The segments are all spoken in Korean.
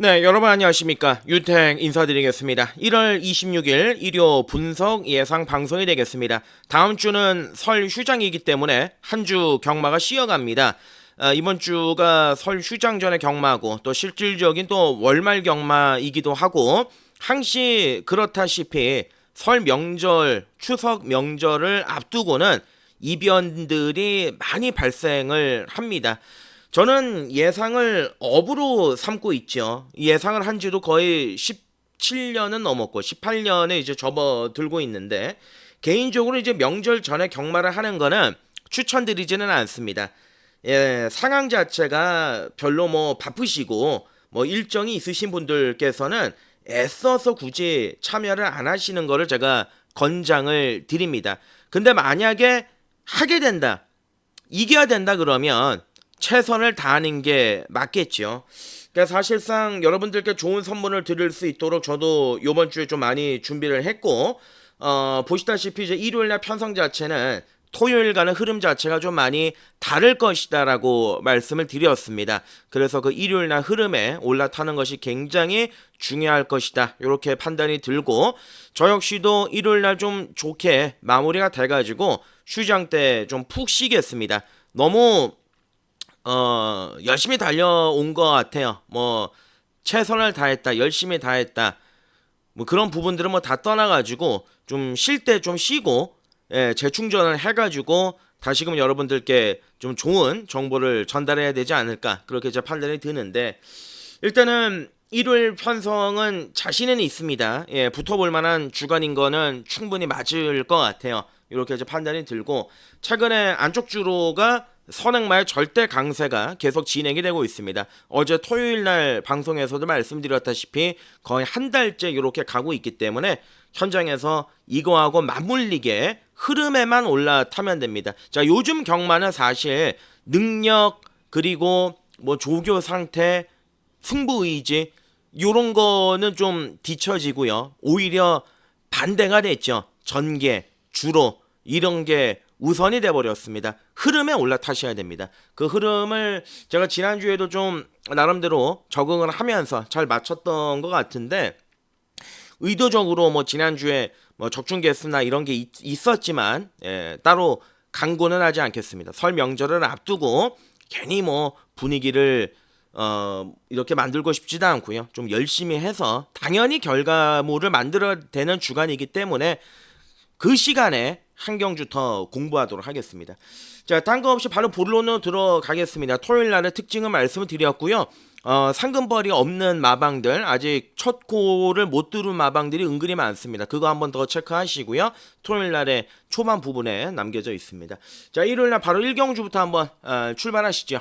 네, 여러분 안녕하십니까. 유택 인사드리겠습니다. 1월 26일 일요 분석 예상 방송이 되겠습니다. 다음 주는 설 휴장이기 때문에 한 주 경마가 쉬어갑니다. 이번 주가 설 휴장 전에 경마고 또 실질적인 또 월말 경마이기도 하고 항시 그렇다시피 설 명절, 추석 명절을 앞두고는 이변들이 많이 발생을 합니다. 저는 예상을 업으로 삼고 있죠. 예상을 한 지도 거의 17년은 넘었고 18년에 이제 접어들고 있는데 개인적으로 이제 명절 전에 경마를 하는 거는 추천드리지는 않습니다. 상황 자체가 별로 뭐 바쁘시고 뭐 일정이 있으신 분들께서는 애써서 굳이 참여를 안 하시는 거를 제가 권장을 드립니다. 근데 만약에 하게 된다, 이겨야 된다 그러면 최선을 다하는 게 맞겠죠. 그러니까 사실상 여러분들께 좋은 선물을 드릴 수 있도록 저도 이번 주에 좀 많이 준비를 했고 보시다시피 이제 일요일날 편성 자체는 토요일과는 흐름 자체가 좀 많이 다를 것이다라고 말씀을 드렸습니다. 그래서 그 일요일날 흐름에 올라타는 것이 굉장히 중요할 것이다. 이렇게 판단이 들고 저 역시도 일요일날 좀 좋게 마무리가 돼가지고 휴장 때 좀 푹 쉬겠습니다. 너무 열심히 달려온 것 같아요. 뭐 최선을 다했다, 열심히 다했다. 뭐 그런 부분들은 뭐 다 떠나가지고 좀 쉴 때 좀 쉬고 재충전을 해가지고 다시금 여러분들께 좀 좋은 정보를 전달해야 되지 않을까 그렇게 제 판단이 드는데 일단은 일요일 편성은 자신은 있습니다. 붙어볼 만한 주간인 거는 충분히 맞을 것 같아요. 이렇게 이제 판단이 들고 최근에 안쪽 주로가 선행마의 절대 강세가 계속 진행이 되고 있습니다. 어제 토요일 날 방송에서도 말씀드렸다시피 거의 한 달째 이렇게 가고 있기 때문에 현장에서 이거하고 맞물리게 흐름에만 올라타면 됩니다. 자, 요즘 경마는 사실 능력 그리고 뭐 조교 상태, 승부 의지 요런 거는 좀 뒤처지고요. 오히려 반대가 됐죠. 전개, 주로 이런 게 우선이 돼버렸습니다. 흐름에 올라타셔야 됩니다. 그 흐름을 제가 지난주에도 좀 나름대로 적응을 하면서 잘 맞췄던 것 같은데 의도적으로 뭐 지난주에 뭐 적중 개수나 이런 게 있었지만 따로 강구는 하지 않겠습니다. 설 명절을 앞두고 괜히 뭐 분위기를 이렇게 만들고 싶지도 않고요. 좀 열심히 해서 당연히 결과물을 만들어야 되는 주간이기 때문에 그 시간에 한 경주 더 공부하도록 하겠습니다. 자, 딴 거 없이 바로 본론으로 들어가겠습니다. 토요일 날의 특징은 말씀을 드렸고요. 상금벌이 없는 마방들, 아직 첫 코를 못 뚫은 마방들이 은근히 많습니다. 그거 한번 더 체크하시고요. 토요일 날의 초반 부분에 남겨져 있습니다. 자, 일요일 날 바로 1경주부터 한번 출발하시죠.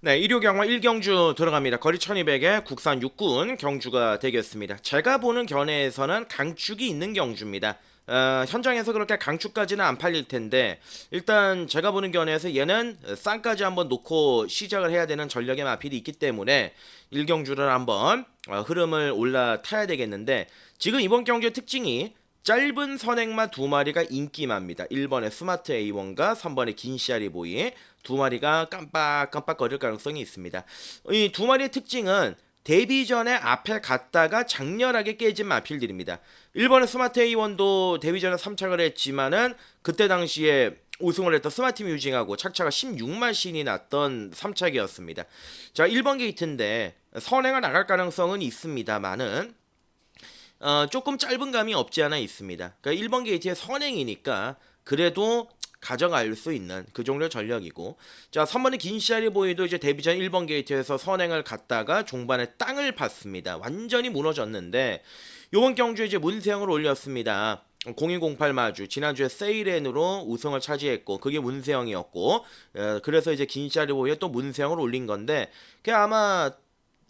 네, 일요 경마 1경주 들어갑니다. 거리 1200에 국산 육군 경주가 되겠습니다. 제가 보는 견해에서는 강축이 있는 경주입니다. 현장에서 그렇게 강축까지는 안 팔릴 텐데 일단 제가 보는 견해에서 얘는 쌍까지 한번 놓고 시작을 해야 되는 전력의 마필이 있기 때문에 1경주를 한번 흐름을 올라타야 되겠는데 지금 이번 경주의 특징이 짧은 선행마 두 마리가 인기마입니다. 1번의 스마트 A1과 3번의 긴 씨알이 보이 두 마리가 깜빡깜빡거릴 가능성이 있습니다. 이 두 마리의 특징은 데뷔 전에 앞에 갔다가 장렬하게 깨진 마필들입니다. 1번의 스마트 A1도 데뷔 전에 3착을 했지만은 그때 당시에 우승을 했던 스마트 뮤징하고 착차가 16만 신이 났던 3착이었습니다. 자, 1번 게이트인데 선행을 나갈 가능성은 있습니다만은 조금 짧은 감이 없지 않아 있습니다. 그러니까 1번 게이트의 선행이니까 그래도 가져갈 수 있는 그 정도의 전력이고 자 3번의 긴 씨알이 보이도 이제 데뷔 전 1번 게이트에서 선행을 갔다가 종반에 땅을 팠습니다. 완전히 무너졌는데 요번 경주에 이제 문세영을 올렸습니다. 0208 마주 지난주에 세일엔으로 우승을 차지했고 그게 문세영이었고 그래서 이제 긴 씨알이 보이에 또 문세영을 올린 건데 그게 아마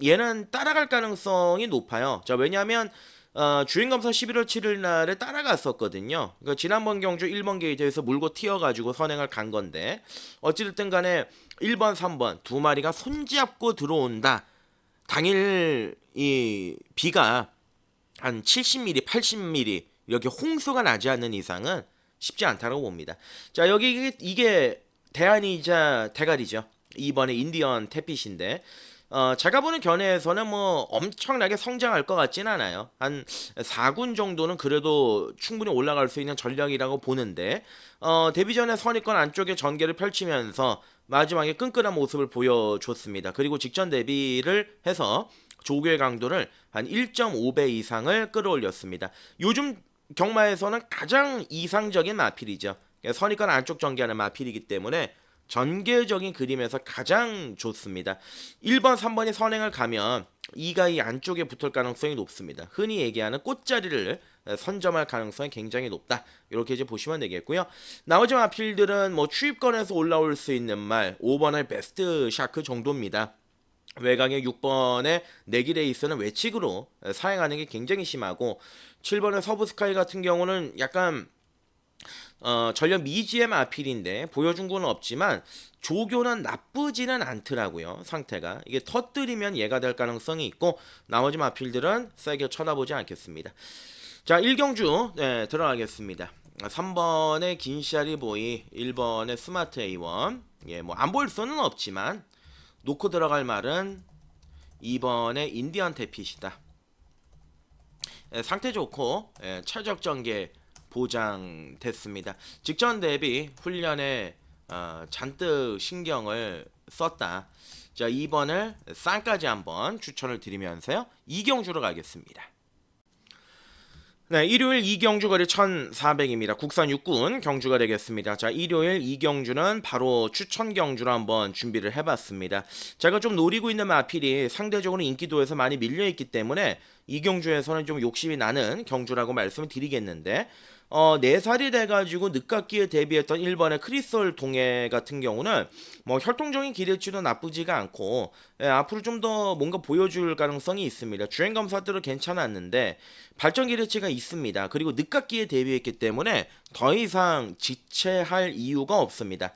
얘는 따라갈 가능성이 높아요. 자 왜냐하면 주행검사 11월 7일 날에 따라갔었거든요. 그러니까 지난번 경주 1번 게이트에서 물고 튀어가지고 선행을 간 건데 어찌됐든 간에 1번, 3번 두 마리가 손잡고 들어온다. 당일 이 비가 한 70mm, 80mm 이렇게 홍수가 나지 않는 이상은 쉽지 않다고 봅니다. 자 여기 이게 대안이자 대가리죠. 2번의 인디언 태핏인데 제가 보는 견해에서는 뭐 엄청나게 성장할 것 같진 않아요. 한 4군 정도는 그래도 충분히 올라갈 수 있는 전력이라고 보는데 데뷔전에 선입권 안쪽에 전개를 펼치면서 마지막에 끈끈한 모습을 보여줬습니다. 그리고 직전 데뷔를 해서 조교의 강도를 한 1.5배 이상을 끌어올렸습니다. 요즘 경마에서는 가장 이상적인 마필이죠. 선입권 안쪽 전개하는 마필이기 때문에 전개적인 그림에서 가장 좋습니다. 1번, 3번이 선행을 가면 2가 이 안쪽에 붙을 가능성이 높습니다. 흔히 얘기하는 꽃자리를 선점할 가능성이 굉장히 높다. 이렇게 이제 보시면 되겠고요. 나머지 마필들은 뭐 추입권에서 올라올 수 있는 말 5번의 베스트 샤크 정도입니다. 외곽의 6번의 네기레이스는 외측으로 사행하는 게 굉장히 심하고 7번의 서브스카이 같은 경우는 약간 전력 미지의 마필인데 보여준 건 없지만 조교는 나쁘지는 않더라고요. 상태가 이게 터뜨리면 얘가 될 가능성이 있고 나머지 마필들은 세게 쳐다보지 않겠습니다. 자 1경주 들어가겠습니다. 3번의 긴샤리 보이, 1번의 스마트 A1. 뭐 안 보일 수는 없지만 놓고 들어갈 말은 2번의 인디언 태핏이다. 상태 좋고 최적 전개 보장됐습니다. 직전 대비 훈련에 잔뜩 신경을 썼다. 자 2번을 쌍까지 한번 추천을 드리면서요. 2경주로 가겠습니다. 네, 일요일 2경주 거리 1,400입니다. 국산 육군 경주가 되겠습니다. 자, 일요일 2경주는 바로 추천 경주로 한번 준비를 해봤습니다. 제가 좀 노리고 있는 마필이 상대적으로 인기도에서 많이 밀려있기 때문에 2경주에서는 좀 욕심이 나는 경주라고 말씀을 드리겠는데 4살이 돼가지고 늦깎이에 데뷔했던 1번의 크리솔 동해 같은 경우는 뭐 혈통적인 기대치도 나쁘지가 않고 앞으로 좀 더 뭔가 보여줄 가능성이 있습니다. 주행 검사들은 괜찮았는데 발전 기대치가 있습니다. 그리고 늦깎이에 데뷔했기 때문에 더 이상 지체할 이유가 없습니다.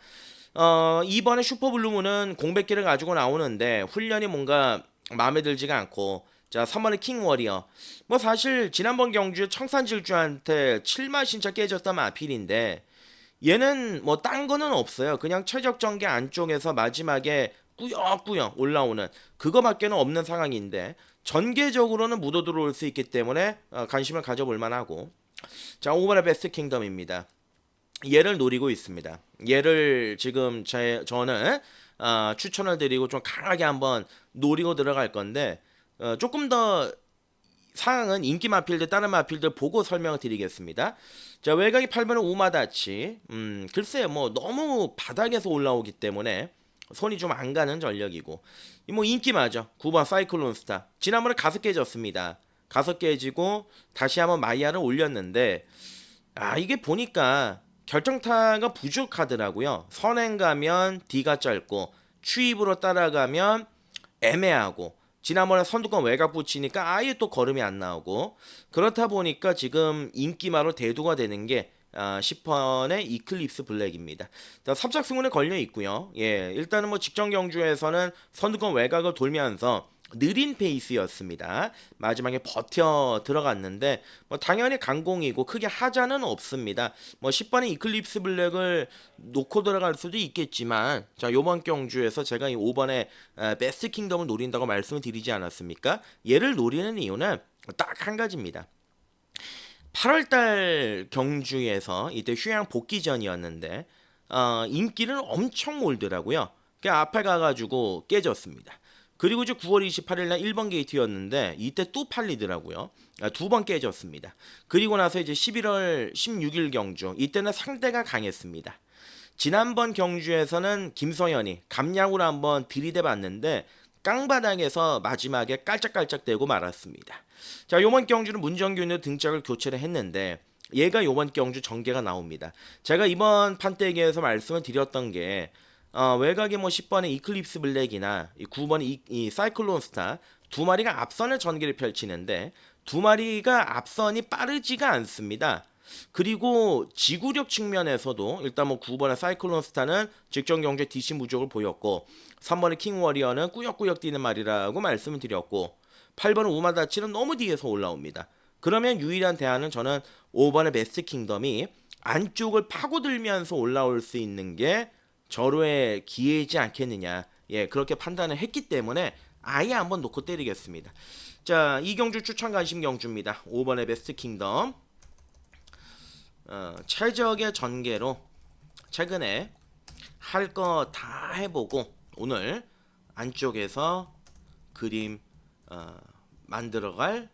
이번에 슈퍼블루문은 공백기를 가지고 나오는데 훈련이 뭔가 마음에 들지가 않고 자 3번의 킹 워리어 뭐 사실 지난번 경주에 청산질주한테 7마 신차 깨졌던 마필인데 얘는 뭐 딴 거는 없어요. 그냥 최적 전개 안쪽에서 마지막에 꾸역꾸역 올라오는 그거밖에는 없는 상황인데 전개적으로는 묻어 들어올 수 있기 때문에 관심을 가져볼 만하고 자 5번의 베스트 킹덤입니다. 얘를 노리고 있습니다. 얘를 지금 저는 추천을 드리고 좀 강하게 한번 노리고 들어갈 건데 조금 더 상황은 인기 마필들 다른 마필들 보고 설명을 드리겠습니다. 자 외곽이 8번은 우마다치 글쎄요 뭐 너무 바닥에서 올라오기 때문에 손이 좀 안 가는 전력이고 뭐 인기마죠. 9번 사이클론스타 지난번에 가서 깨졌습니다. 가서 깨지고 다시 한번 마이야를 올렸는데 이게 보니까 결정타가 부족하더라고요. 선행 가면 D가 짧고 추입으로 따라가면 애매하고 지난번에 선두권 외곽 붙이니까 아예 또 걸음이 안 나오고 그렇다 보니까 지금 인기마로 대두가 되는 게 10번의 이클립스 블랙입니다. 삽작승운에 걸려 있고요. 일단은 뭐 직전 경주에서는 선두권 외곽을 돌면서 느린 페이스였습니다. 마지막에 버텨 들어갔는데 뭐 당연히 강공이고 크게 하자는 없습니다. 뭐 10번의 이클립스 블랙을 놓고 들어갈 수도 있겠지만 자 요번 경주에서 제가 이 5번의 베스트 킹덤을 노린다고 말씀을 드리지 않았습니까? 얘를 노리는 이유는 딱 한 가지입니다. 8월달 경주에서 이때 휴양 복귀전이었는데 인기는 엄청 몰더라고요. 그 앞에 가가지고 깨졌습니다. 그리고 이제 9월 28일 날 1번 게이트였는데 이때 또 팔리더라고요. 2번 깨졌습니다. 그리고 나서 이제 11월 16일 경주 이때는 상대가 강했습니다. 지난번 경주에서는 김서현이 감량으로 한번 들이대봤는데 깡바닥에서 마지막에 깔짝깔짝대고 말았습니다. 자 요번 경주는 문정균의 등짝을 교체를 했는데 얘가 요번 경주 전개가 나옵니다. 제가 이번 판때기에서 말씀을 드렸던 게 외곽에 뭐 10번의 이클립스 블랙이나 9번의 이 사이클론 스타 두 마리가 앞선을 전개를 펼치는데 두 마리가 앞선이 빠르지가 않습니다. 그리고 지구력 측면에서도 일단 뭐 9번의 사이클론 스타는 직전 경주에 DC 무적을 보였고 3번의 킹 워리어는 꾸역꾸역 뛰는 말이라고 말씀을 드렸고 8번의 우마다치는 너무 뒤에서 올라옵니다. 그러면 유일한 대안은 저는 5번의 베스트 킹덤이 안쪽을 파고들면서 올라올 수 있는 게 절호의 기회이지 않겠느냐 그렇게 판단을 했기 때문에 아예 한번 놓고 때리겠습니다. 자, 이 경주 추천 관심 경주입니다. 5번의 베스트 킹덤. 최적의 전개로 최근에 할 거 다 해보고 오늘 안쪽에서 그림 만들어갈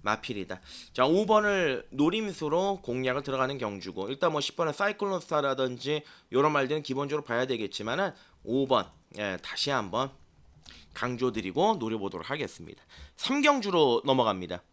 마필이다. 자, 5번을 노림수로 공략을 들어가는 경주고, 일단 뭐 10번은 사이클론 스타라든지 이런 말들은 기본적으로 봐야 되겠지만은 5번 다시 한번 강조드리고 노려보도록 하겠습니다. 3경주로 넘어갑니다.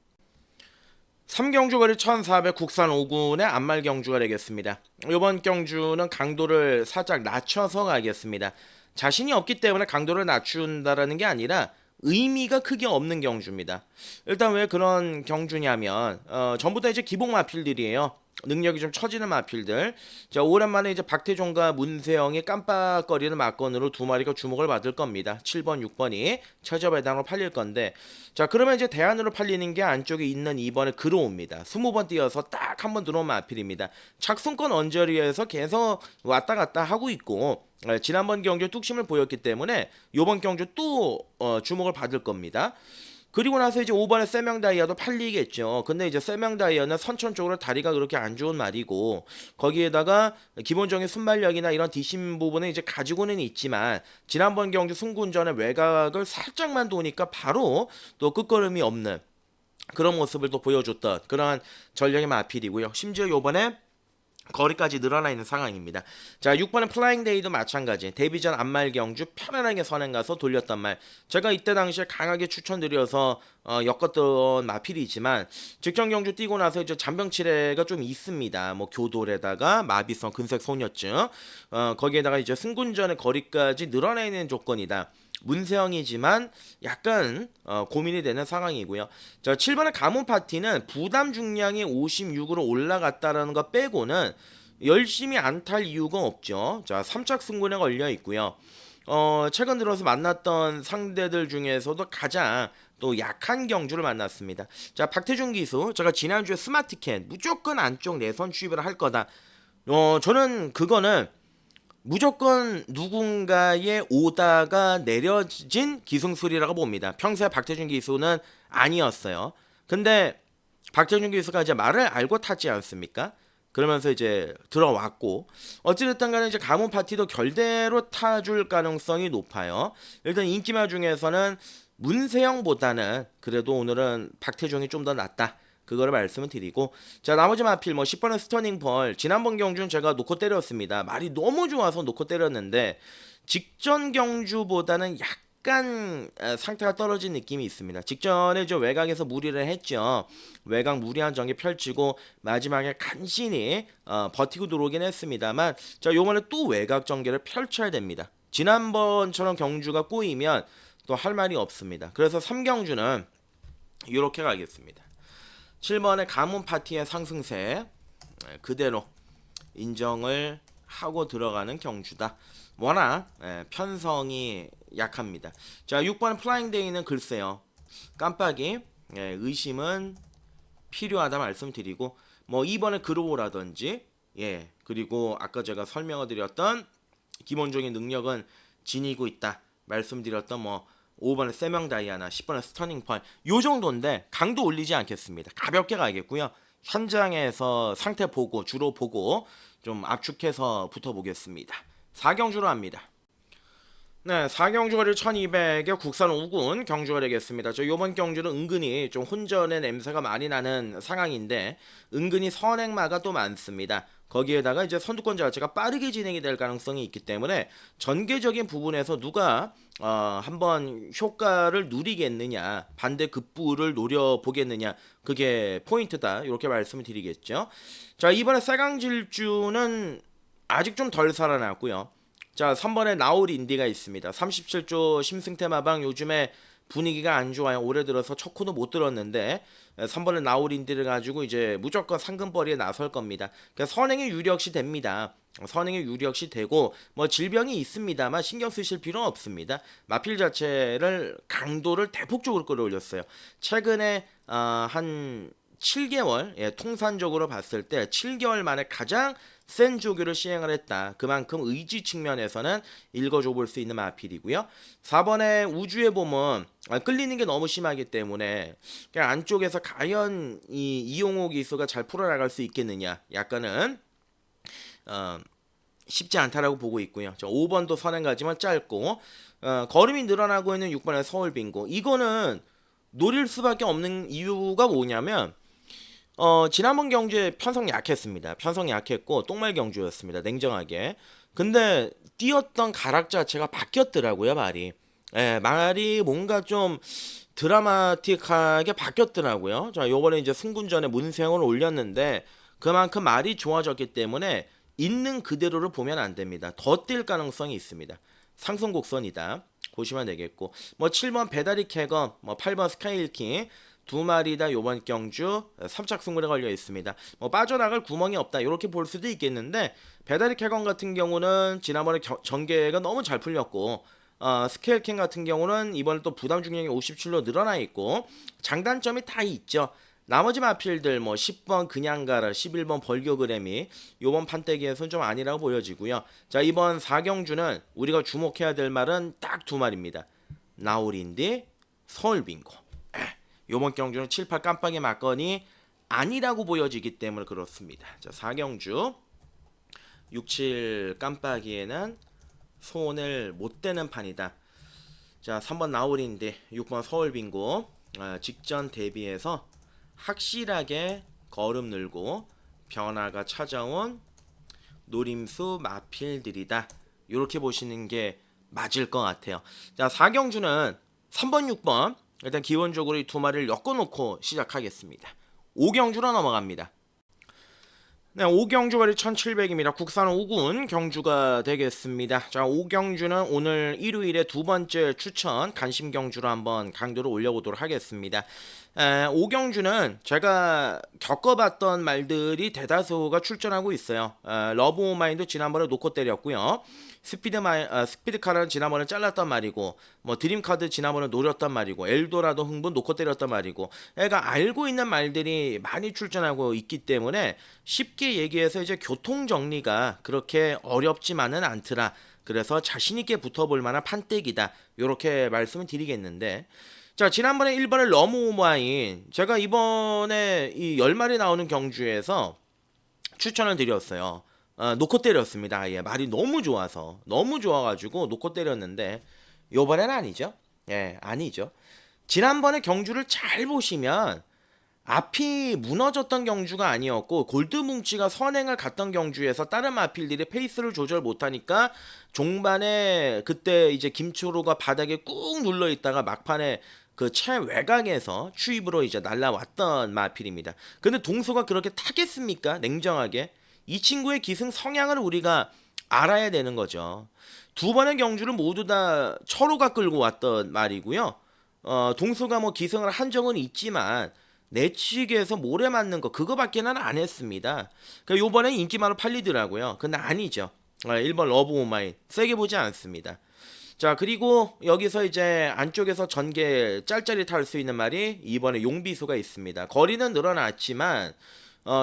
3경주 거리 1400 국산 5군의 안말 경주가 되겠습니다. 이번 경주는 강도를 살짝 낮춰서 가겠습니다. 자신이 없기 때문에 강도를 낮춘다라는 게 아니라 의미가 크게 없는 경주입니다. 일단 왜 그런 경주냐면 전부 다 이제 기복 마필들이에요. 능력이 좀 처지는 마필들. 자, 오랜만에 이제 박태종과 문세영이 깜빡거리는 막건으로 두 마리가 주목을 받을 겁니다. 7번, 6번이 최저 배당으로 팔릴 건데, 자, 그러면 이제 대안으로 팔리는 게 안쪽에 있는 2번의 그로우입니다. 20번 뛰어서 딱 한 번 들어온 마필입니다. 착순권 언저리에서 계속 왔다 갔다 하고 있고, 지난번 경주 뚝심을 보였기 때문에 이번 경주 또 주목을 받을 겁니다. 그리고 나서 이제 5번의 세명다이아도 팔리겠죠. 근데 이제 세명다이아는 선천 쪽으로 다리가 그렇게 안 좋은 말이고, 거기에다가 기본적인 순발력이나 이런 뒷심 부분은 이제 가지고는 있지만 지난번 경주 승군전의 외곽을 살짝만 도니까 바로 또 끝걸음이 없는 그런 모습을 또 보여줬던 그러한 전력의 마필이고요. 심지어 요번에 거리까지 늘어나 있는 상황입니다. 자, 6번은 플라잉 데이도 마찬가지. 데뷔전 안말 경주 편안하게 선행 가서 돌렸단 말. 제가 이때 당시에 강하게 추천드려서 엮었던 마필이지만 직전 경주 뛰고 나서 이제 잔병치레가 좀 있습니다. 뭐 교돌에다가 마비성 근색 소녀증, 거기에다가 이제 승군전의 거리까지 늘어나 있는 조건이다. 문세영이지만 약간 고민이 되는 상황이고요. 자, 7번의 가문 파티는 부담 중량이 56으로 올라갔다라는 거 빼고는 열심히 안 탈 이유가 없죠. 자, 3착 승군에 걸려 있고요. 최근 들어서 만났던 상대들 중에서도 가장 또 약한 경주를 만났습니다. 자, 박태준 기수, 제가 지난주에 스마트캔 무조건 안쪽 내선 취입을 할 거다. 저는 그거는 무조건 누군가의 오다가 내려진 기승술이라고 봅니다. 평소에 박태준 기수는 아니었어요. 근데 박태준 기수가 이제 말을 알고 탔지 않습니까? 그러면서 이제 들어왔고, 어찌됐든 간에 이제 가문 파티도 결대로 타줄 가능성이 높아요. 일단 인기마 중에서는 문세영보다는 그래도 오늘은 박태종이 좀 더 낫다. 그거를 말씀을 드리고, 자, 나머지 마필 뭐 10번은 스터닝 펄, 지난번 경주는 제가 놓고 때렸습니다. 말이 너무 좋아서 놓고 때렸는데 직전 경주보다는 약간 상태가 떨어진 느낌이 있습니다. 직전에 저 외곽에서 무리를 했죠. 외곽 무리한 전개 펼치고 마지막에 간신히 버티고 들어오긴 했습니다만, 자, 요번에 또 외곽 전개를 펼쳐야 됩니다. 지난번처럼 경주가 꼬이면 또 할 말이 없습니다. 그래서 3경주는 이렇게 가겠습니다. 7번의 가문 파티의 상승세 그대로 인정을 하고 들어가는 경주다. 워낙 편성이 약합니다. 자, 6번의 플라잉 데이는 글쎄요, 깜빡이 의심은 필요하다 말씀드리고, 뭐 2번의 그로우라든지, 그리고 아까 제가 설명을 드렸던 기본적인 능력은 지니고 있다 말씀드렸던 뭐 5번의 세명다이아나 10번의 스터닝 펄, 요 정도인데 강도 올리지 않겠습니다. 가볍게 가겠고요. 현장에서 상태 보고 주로 보고 좀 압축해서 붙어보겠습니다. 4경주로 합니다. 네, 4경주 거리 1200에 국산 5군 경주가 되겠습니다. 저 요번 경주는 은근히 좀 혼전의 냄새가 많이 나는 상황인데 은근히 선행마가 또 많습니다. 거기에다가 이제 선두권 자체가 빠르게 진행이 될 가능성이 있기 때문에 전개적인 부분에서 누가 한번 효과를 누리겠느냐, 반대 급부를 노려보겠느냐, 그게 포인트다, 이렇게 말씀을 드리겠죠. 자, 이번에 쌀강질주는 아직 좀 덜 살아났고요. 자, 3번에 나올 인디가 있습니다. 37조 심승태 마방 요즘에 분위기가 안 좋아요. 올해 들어서 첫 코도 못 들었는데 3번에 나올 인디를 가지고 이제 무조건 상금벌이에 나설 겁니다. 그러니까 선행이 유력시 됩니다. 선행이 유력시 되고 뭐 질병이 있습니다만 신경 쓰실 필요는 없습니다. 마필 자체를 강도를 대폭적으로 끌어올렸어요. 최근에 한 7개월, 예, 통산적으로 봤을 때 7개월 만에 가장 센 조교를 시행을 했다. 그만큼 의지 측면에서는 읽어줘 볼 수 있는 마필이고요. 4번에 우주의 봄은 끌리는 게 너무 심하기 때문에 그냥 안쪽에서 과연 이 이용호 기수가 잘 풀어나갈 수 있겠느냐. 약간은 쉽지 않다라고 보고 있고요. 5번도 선행가지만 짧고 걸음이 늘어나고 있는 6번의 서울 빙고. 이거는 노릴 수밖에 없는 이유가 뭐냐면 지난번 경주에 편성 약했습니다. 편성 약했고 똥말 경주였습니다. 냉정하게. 근데 뛰었던 가락 자체가 바뀌었더라고요. 말이. 예, 말이 뭔가 좀 드라마틱하게 바뀌었더라고요. 자, 요번에 이제 승군전에 문세영을 올렸는데 그만큼 말이 좋아졌기 때문에 있는 그대로를 보면 안 됩니다. 더 뛸 가능성이 있습니다. 상승 곡선이다. 보시면 되겠고 뭐 7번 배다리 캐건, 뭐 8번 스카이힐킹 두 마리 다 요번 경주 3착 승물에 걸려 있습니다. 뭐 빠져나갈 구멍이 없다 이렇게 볼 수도 있겠는데 배다리 캐건 같은 경우는 지난번에 전개가 너무 잘 풀렸고 스케일킹 같은 경우는 이번에 또 부담 중량이 57로 늘어나 있고 장단점이 다 있죠. 나머지 마필들 뭐 10번 그냥 가라, 11번 벌교그램이 요번 판때기에서는 좀 아니라고 보여지고요. 자, 이번 4경주는 우리가 주목해야 될 말은 딱 두 말입니다. 나우린디, 서울빙고. 요번 경주는 7, 8 깜빡이 맞건이 아니라고 보여지기 때문에 그렇습니다. 자, 4경주 6, 7 깜빡이에는 손을 못 대는 판이다. 자, 3번 나우린디, 6번 서울빙고. 직전 대비해서 확실하게 걸음 늘고 변화가 찾아온 노림수 마필들이다. 이렇게 보시는 게 맞을 것 같아요. 자, 4경주는 3번, 6번 일단 기본적으로 이 두 마리를 엮어놓고 시작하겠습니다. 5경주로 넘어갑니다. 네, 5경주 거리 1700입니다. 국산 5군 경주가 되겠습니다. 자, 5경주는 오늘 일요일에 두 번째 추천 간심 경주로 한번 강도를 올려보도록 하겠습니다. 5경주는 제가 겪어봤던 말들이 대다수가 출전하고 있어요. 러브 오마인도 지난번에 놓고 때렸고요. 스피드카라는 지난번에 잘랐단 말이고, 뭐 드림카드 지난번에 노렸단 말이고, 엘도라도 흥분 놓고 때렸단 말이고, 애가 알고 있는 말들이 많이 출전하고 있기 때문에 쉽게 얘기해서 이제 교통 정리가 그렇게 어렵지만은 않더라. 그래서 자신 있게 붙어볼 만한 판때기다. 이렇게 말씀을 드리겠는데. 자, 지난번에 1번을 너무 오마인 제가 이번에 이 10마리 나오는 경주에서 추천을 드렸어요. 놓고 때렸습니다. 아예 말이 너무 좋아서 너무 좋아가지고 놓고 때렸는데 요번엔 아니죠. 예, 아니죠. 지난번에 경주를 잘 보시면 앞이 무너졌던 경주가 아니었고 골드 뭉치가 선행을 갔던 경주에서 다른 마필들이 페이스를 조절 못하니까 종반에 그때 이제 김초로가 바닥에 꾹 눌러 있다가 막판에 그 최외곽에서 추입으로 이제 날라왔던 마필입니다. 근데 동서가 그렇게 타겠습니까? 냉정하게 이 친구의 기승 성향을 우리가 알아야 되는 거죠. 두 번의 경주를 모두 다 철호가 끌고 왔던 말이고요. 동서가 뭐 기승을 한 적은 있지만 내치기에서 모래 맞는 거 그거밖에는 안 했습니다. 그러니까 요번에 인기만으로 팔리더라고요. 근데 아니죠. 1번 러브 오마인 세게 보지 않습니다. 자, 그리고 여기서 이제 안쪽에서 전개 짤짤이 탈 수 있는 말이 이번에 용비수가 있습니다. 거리는 늘어났지만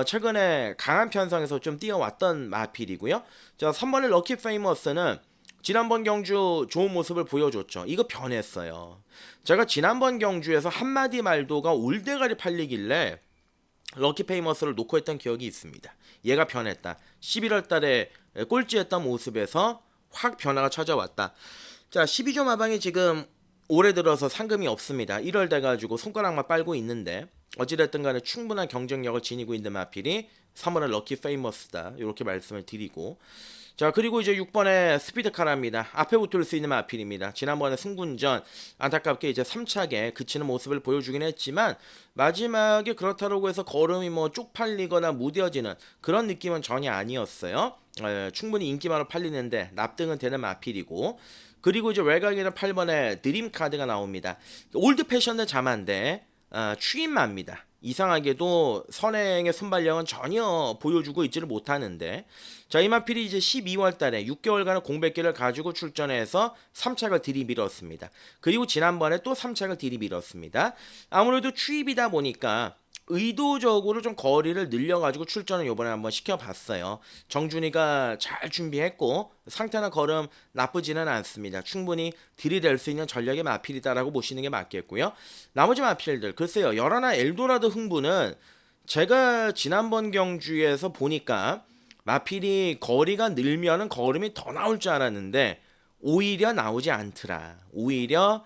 최근에 강한 편성에서 좀 뛰어왔던 마필이고요. 자, 3번의 럭키 페이머스는 지난번 경주 좋은 모습을 보여줬죠. 이거 변했어요. 제가 지난번 경주에서 한마디 말도가 올대가리 팔리길래 럭키 페이머스를 놓고 했던 기억이 있습니다. 얘가 변했다. 11월 달에 꼴찌했던 모습에서 확 변화가 찾아왔다. 자, 12조 마방이 지금 올해 들어서 상금이 없습니다. 1월 돼가지고 손가락만 빨고 있는데 어찌됐든 간에 충분한 경쟁력을 지니고 있는 마필이 3월의 럭키 페이머스다. 이렇게 말씀을 드리고, 자, 그리고 이제 6번의 스피드카라입니다. 앞에 붙을 수 있는 마필입니다. 지난번에 승군전 안타깝게 이제 3착에 그치는 모습을 보여주긴 했지만 마지막에 그렇다고 해서 걸음이 뭐 쪽팔리거나 무뎌지는 그런 느낌은 전혀 아니었어요. 충분히 인기만으로 팔리는데 납득은 되는 마필이고, 그리고 이제 외곽에는 8번에 드림카드가 나옵니다. 올드 패션의 자만데 추임마입니다. 이상하게도 선행의 순발력은 전혀 보여주고 있지를 못하는데, 자, 이 마필이 이제 12월 달에 6개월간의 공백기를 가지고 출전해서 3착을 들이밀었습니다. 그리고 지난번에 또 3착을 들이밀었습니다. 아무래도 추입이다 보니까 의도적으로 좀 거리를 늘려가지고 출전을 요번에 한번 시켜봤어요. 정준이가 잘 준비했고 상태나 걸음 나쁘지는 않습니다. 충분히 들이댈 수 있는 전력의 마필이다라고 보시는 게 맞겠고요. 나머지 마필들 글쎄요. 열하나 엘도라도 흥부는 제가 지난번 경주에서 보니까 마필이 거리가 늘면은 걸음이 더 나올 줄 알았는데 오히려 나오지 않더라. 오히려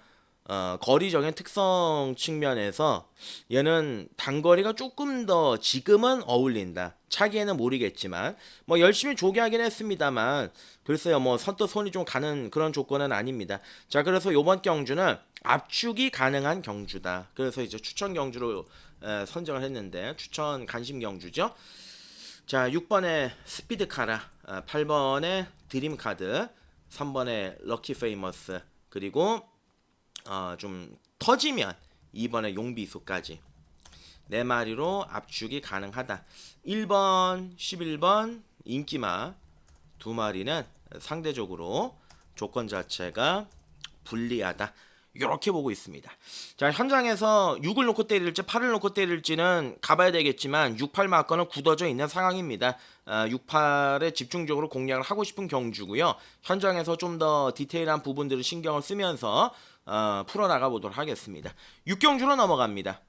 거리적인 특성 측면에서 얘는 단거리가 조금 더 지금은 어울린다. 차기에는 모르겠지만 뭐 열심히 조기하긴 했습니다만 글쎄요 뭐 선뜻 손이 좀 가는 그런 조건은 아닙니다. 자 그래서 요번 경주는 압축이 가능한 경주다. 그래서 이제 추천 경주로 선정을 했는데 추천 간심 경주죠. 자 6번에 스피드카라, 8번에 드림카드, 3번에 럭키 페이머스, 그리고 좀 터지면 이번에 용비수까지 네 마리로 압축이 가능하다. 1번, 11번 인기마 두 마리는 상대적으로 조건 자체가 불리하다. 이렇게 보고 있습니다. 자 현장에서 6을 놓고 때릴지 8을 놓고 때릴지는 가봐야 되겠지만 6, 8 마커는 굳어져 있는 상황입니다. 6, 8에 집중적으로 공략을 하고 싶은 경주고요. 현장에서 좀 더 디테일한 부분들을 신경을 쓰면서 풀어나가 보도록 하겠습니다. 6경주로 넘어갑니다.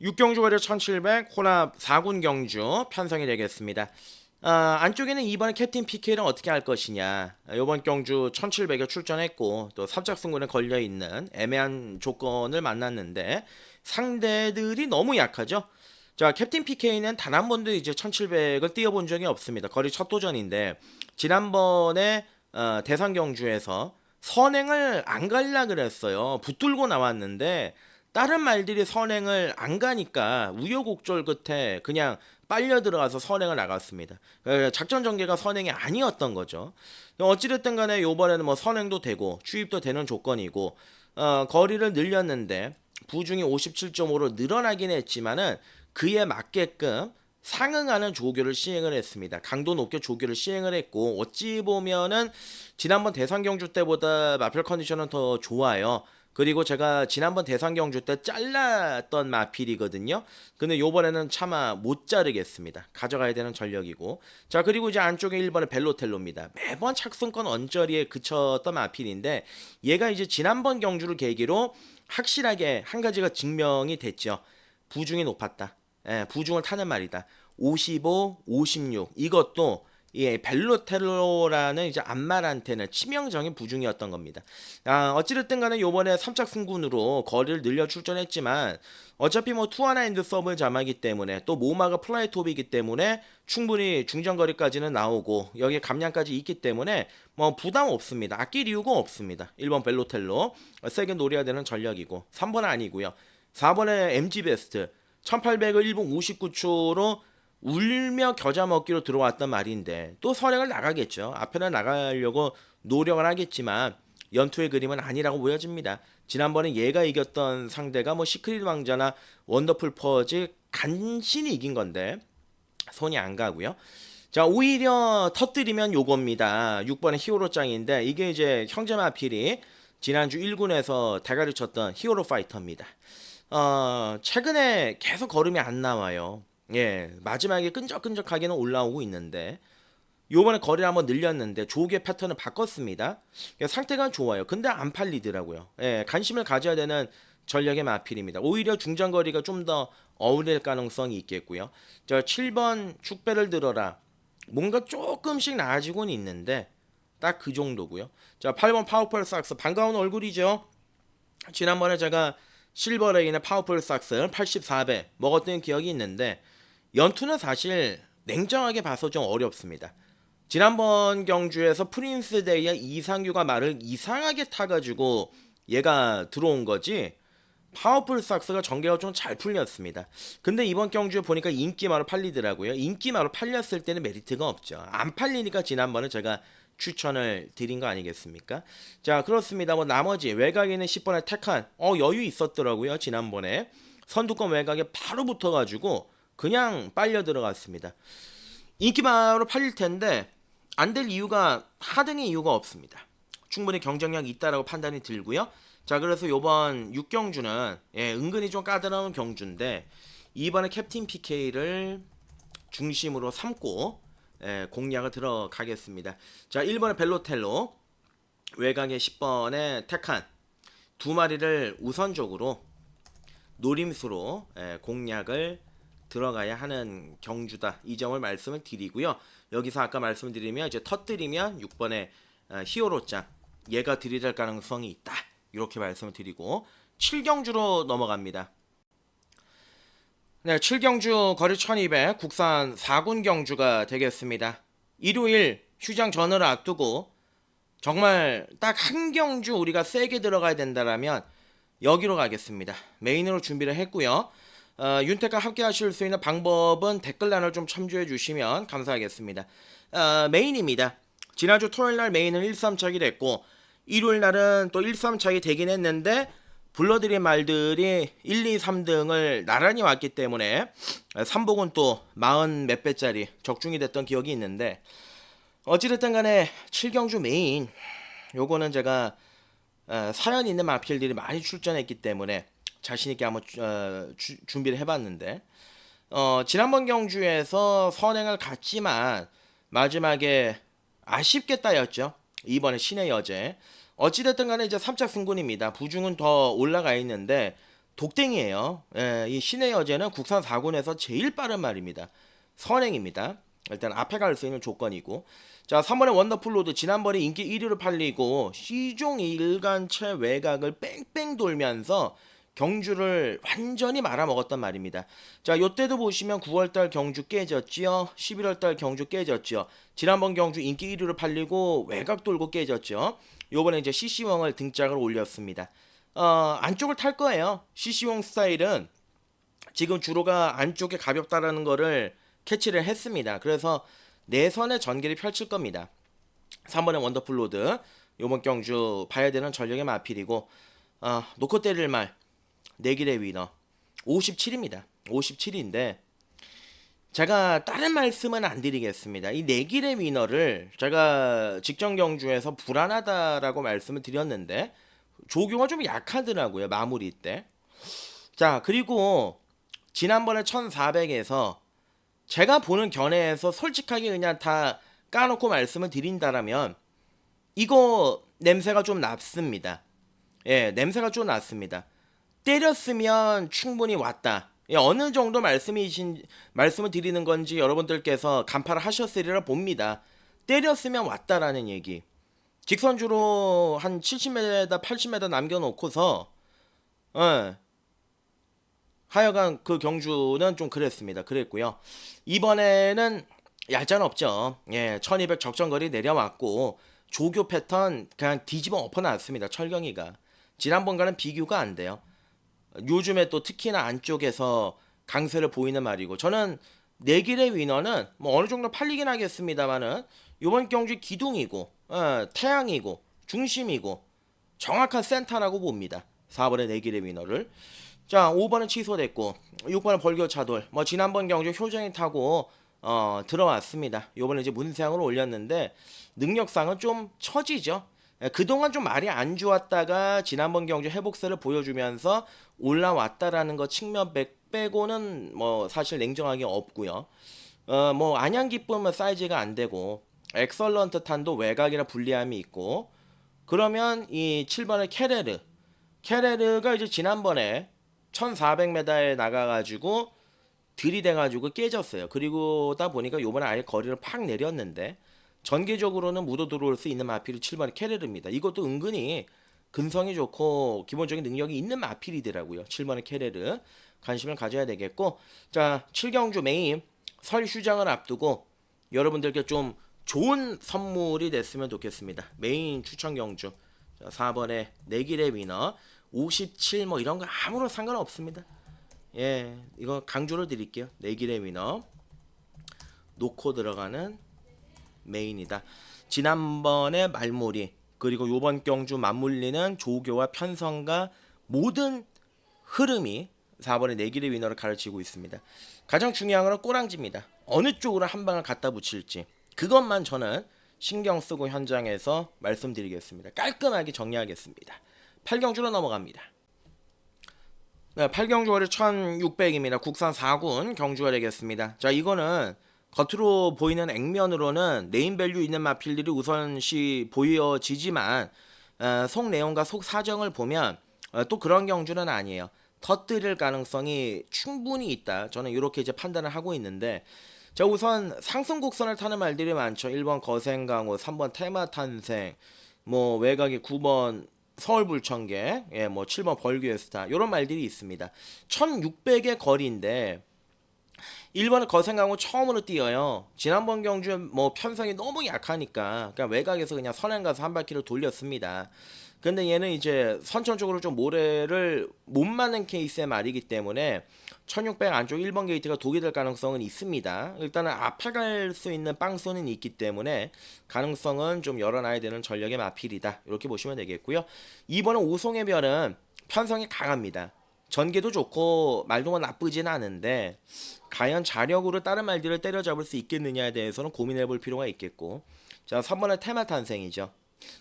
6경주 거리 1700 혼합 4군 경주 편성이 되겠습니다. 안쪽에는 이번에 캡틴 PK를 어떻게 할 것이냐. 이번 경주 1700에 출전했고 또 삼짝승군에 걸려있는 애매한 조건을 만났는데 상대들이 너무 약하죠. 자 캡틴 PK는 단 한 번도 이제 1700을 뛰어본 적이 없습니다. 거리 첫 도전인데 지난번에 대상 경주에서 선행을 안 갈라 그랬어요. 붙들고 나왔는데 다른 말들이 선행을 안 가니까 우여곡절 끝에 그냥 빨려 들어가서 선행을 나갔습니다. 작전 전개가 선행이 아니었던 거죠. 어찌됐든 간에 요번에는 뭐 선행도 되고 추입도 되는 조건이고 거리를 늘렸는데 부중이 57.5로 늘어나긴 했지만은 그에 맞게끔 상응하는 조교를 시행을 했습니다. 강도 높게 조교를 시행을 했고 어찌 보면은 지난번 대상 경주 때보다 마필 컨디션은 더 좋아요. 그리고 제가 지난번 대상 경주 때 잘랐던 마필이거든요. 근데 요번에는 차마 못 자르겠습니다. 가져가야 되는 전력이고. 자 그리고 이제 안쪽에 1번의 벨로텔로입니다. 매번 착승권 언저리에 그쳤던 마필인데 얘가 이제 지난번 경주를 계기로 확실하게 한 가지가 증명이 됐죠. 부중이 높았다. 부중을 타는 말이다. 55, 56 이것도 벨로텔로라는 이제 안말한테는 치명적인 부중이었던 겁니다. 어찌됐든 간에 요번에 3짝 승군으로 거리를 늘려 출전했지만 어차피 뭐 투하나 엔드 서브를 자마기 때문에 또 모마가 플라이톱이기 때문에 충분히 중전거리까지는 나오고 여기에 감량까지 있기 때문에 뭐 부담 없습니다. 아낄 이유가 없습니다. 1번 벨로텔로 세게 노려야 되는 전력이고 3번은 아니고요. 4번에 MG 베스트 1800을 1분 59초로 울며 겨자 먹기로 들어왔단 말인데 또 선행을 나가겠죠. 앞에는 나가려고 노력을 하겠지만 연투의 그림은 아니라고 보여집니다. 지난번에 얘가 이겼던 상대가 뭐 시크릿 왕자나 원더풀 퍼지 간신히 이긴 건데 손이 안 가고요. 자 오히려 터뜨리면 요겁니다. 6번의 히어로 짱인데 이게 이제 형제 마필이 지난주 1군에서 대가리 쳤던 히어로 파이터입니다. 최근에 계속 걸음이 안 나와요. 예, 마지막에 끈적끈적하게는 올라오고 있는데 요번에 거리를 한번 늘렸는데 조개 패턴을 바꿨습니다. 상태가 좋아요. 근데 안 팔리더라고요. 예, 관심을 가져야 되는 전력의 마필입니다. 오히려 중장거리가 좀 더 어울릴 가능성이 있겠고요. 자, 7번 축배를 들어라. 뭔가 조금씩 나아지고는 있는데 딱 그 정도고요. 자, 8번 파워풀 삭스 반가운 얼굴이죠. 지난번에 제가 실버레인의 파워풀 삭스 84배 먹었던 기억이 있는데 연투는 사실 냉정하게 봐서 좀 어렵습니다. 지난번 경주에서 프린스 데이의 이상규가 말을 이상하게 타가지고 얘가 들어온 거지 파워풀 삭스가 전개가 좀 잘 풀렸습니다. 근데 이번 경주에 보니까 인기마로 팔리더라고요. 인기마로 팔렸을 때는 메리트가 없죠. 안 팔리니까 지난번에 제가 추천을 드린 거 아니겠습니까? 자 그렇습니다. 뭐 나머지 외곽에는 10번의 테칸 여유 있었더라고요. 지난번에 선두권 외곽에 바로 붙어가지고 그냥 빨려 들어갔습니다. 인기마로 팔릴 텐데 안 될 이유가 하등의 이유가 없습니다. 충분히 경쟁력이 있다라고 판단이 들고요. 자, 그래서 요번 6경주는 은근히 좀 까다로운 경주인데 이번에 캡틴 PK를 중심으로 삼고 공략을 들어가겠습니다. 자, 1번에 벨로텔로, 외곽에 10번에 테칸 두 마리를 우선적으로 노림수로 공략을 들어가야 하는 경주다. 이 점을 말씀을 드리고요. 여기서 아까 말씀드리면 이제 터뜨리면 6번에 히어로짱 얘가 들이댈 가능성이 있다. 이렇게 말씀을 드리고 7경주로 넘어갑니다. 네, 7경주 거리 1200 국산 4군 경주가 되겠습니다. 일요일 휴장 전을 앞두고 정말 딱 한 경주 우리가 세게 들어가야 된다라면 여기로 가겠습니다. 메인으로 준비를 했고요. 윤택과 함께 하실 수 있는 방법은 댓글란을 좀 참조해 주시면 감사하겠습니다. 메인입니다. 지난주 토요일날 메인은 1-3착이 됐고 일요일날은 또 1-3착이 되긴 했는데 불러드린 말들이 1, 2, 3등을 나란히 왔기 때문에 3복은 또 40 몇 배짜리 적중이 됐던 기억이 있는데 어찌됐든 간에 7경주 메인 요거는 제가 사연 있는 마필들이 많이 출전했기 때문에 자신있게 한번 준비를 해봤는데 지난번 경주에서 선행을 갔지만 마지막에 아쉽게 따였죠. 이번에 신의 여제 어찌됐든 간에 이제 3착 승군입니다. 부중은 더 올라가 있는데 독땡이에요. 이 신의 여제는 국산 4군에서 제일 빠른 말입니다. 선행입니다. 일단 앞에 갈 수 있는 조건이고 자 3번의 원더풀로드 지난번에 인기 1위로 팔리고 시종 일간체 외곽을 뺑뺑 돌면서 경주를 완전히 말아먹었단 말입니다. 자 요때도 보시면 9월달 경주 깨졌지요. 11월달 경주 깨졌죠. 지난번 경주 인기 1위로 팔리고 외곽 돌고 깨졌죠. 요번에 이제 CC왕을 등짝을 올렸습니다. 안쪽을 탈 거예요. CC왕 스타일은 지금 주로가 안쪽에 가볍다라는 거를 캐치를 했습니다. 그래서 내선의 전개를 펼칠 겁니다. 3번의 원더풀로드 요번 경주 봐야 되는 전력의 마필이고 놓고 때릴 말 내길의 위너 57입니다. 57인데 제가 다른 말씀은 안 드리겠습니다. 이 내길의 위너를 제가 직전 경주에서 불안하다라고 말씀을 드렸는데 조교가 좀 약하더라고요. 마무리 때. 자 그리고 지난번에 1400에서 제가 보는 견해에서 솔직하게 그냥 다 까놓고 말씀을 드린다라면 이거 냄새가 좀 났습니다. 냄새가 좀 났습니다. 때렸으면 충분히 왔다. 어느 정도 말씀을 드리는 건지 여러분들께서 간파를 하셨으리라 봅니다. 때렸으면 왔다라는 얘기. 직선주로 한 70m, 80m 남겨놓고서 하여간 그 경주는 좀 그랬고요. 이번에는 얄짤 없죠. 1200 적정거리 내려왔고 조교 패턴 그냥 뒤집어 엎어놨습니다. 철경이가. 지난번과는 비교가 안 돼요. 요즘에 또 특히나 안쪽에서 강세를 보이는 말이고 저는 내길의 위너는 뭐 어느 정도 팔리긴 하겠습니다만은 이번 경주 기둥이고 태양이고 중심이고 정확한 센터라고 봅니다. 4번의 내길의 위너를. 자 5번은 취소됐고 6번은 벌교차돌 뭐 지난번 경주 효정이 타고 들어왔습니다. 요번에 이제 문세양으로 올렸는데 능력상은 좀 처지죠. 그동안 좀 말이 안 좋았다가 지난번 경주 회복세를 보여주면서 올라왔다라는 거 측면 빼고는 뭐 사실 냉정하게 없고요. 뭐 안양 기쁨은 사이즈가 안 되고 엑설런트 탄도 외곽이라 불리함이 있고 그러면 이 7번의 케레르가 이제 지난번에 1400m에 나가가지고 들이대가지고 깨졌어요. 그리고다 보니까 요번에 아예 거리를 팍 내렸는데 전개적으로는 묻어 들어올 수 있는 마필이 7번의 케레르입니다. 이것도 은근히 근성이 좋고 기본적인 능력이 있는 마필이더라고요. 7번의 케레르 관심을 가져야 되겠고 자 7경주 메인 설 휴장을 앞두고 여러분들께 좀 좋은 선물이 됐으면 좋겠습니다. 메인 추천 경주 4번의 내길의 위너 57 뭐 이런 거 아무런 상관없습니다. 이거 강조를 드릴게요. 내길의 위너 놓고 들어가는 메인이다. 지난번에 말몰이 그리고 요번 경주 맞물리는 조교와 편성과 모든 흐름이 4번의 내길의 위너를 가르치고 있습니다. 가장 중요한 건 꼬랑지입니다. 어느 쪽으로 한 방을 갖다 붙일지 그것만 저는 신경 쓰고 현장에서 말씀드리겠습니다. 깔끔하게 정리하겠습니다. 8경주로 넘어갑니다. 네, 8경주월이 1600입니다. 국산 4군 경주가 되겠습니다. 자, 이거는 겉으로 보이는 액면으로는 네임밸류 있는 마필들이 우선시 보여지지만 속 내용과 속 사정을 보면 또 그런 경주는 아니에요. 터뜨릴 가능성이 충분히 있다. 저는 이렇게 이제 판단을 하고 있는데, 자, 우선 상승 곡선을 타는 말들이 많죠. 1번 거센강호, 3번 테마탄생, 뭐 외곽이 9번 서울불청계, 예, 뭐 7번 벌교에스타, 이런 말들이 있습니다. 1600의 거리인데 1번은 거센강호 처음으로 뛰어요. 지난번 경주에 뭐 편성이 너무 약하니까 그냥 외곽에서 그냥 선행 가서 한 바퀴를 돌렸습니다. 근데 얘는 이제 선천적으로 좀 모래를 못 맞는 케이스의 말이기 때문에 1600 안쪽 1번 게이트가 독이 될 가능성은 있습니다. 일단은 앞에 갈 수 있는 빵소는 있기 때문에 가능성은 좀 열어놔야 되는 전력의 마필이다. 이렇게 보시면 되겠고요. 2번은 오송의 별은 편성이 강합니다. 전개도 좋고 말동은 나쁘진 않은데 과연 자력으로 다른 말들을 때려잡을 수 있겠느냐에 대해서는 고민해 볼 필요가 있겠고, 자, 3번은 테마 탄생이죠.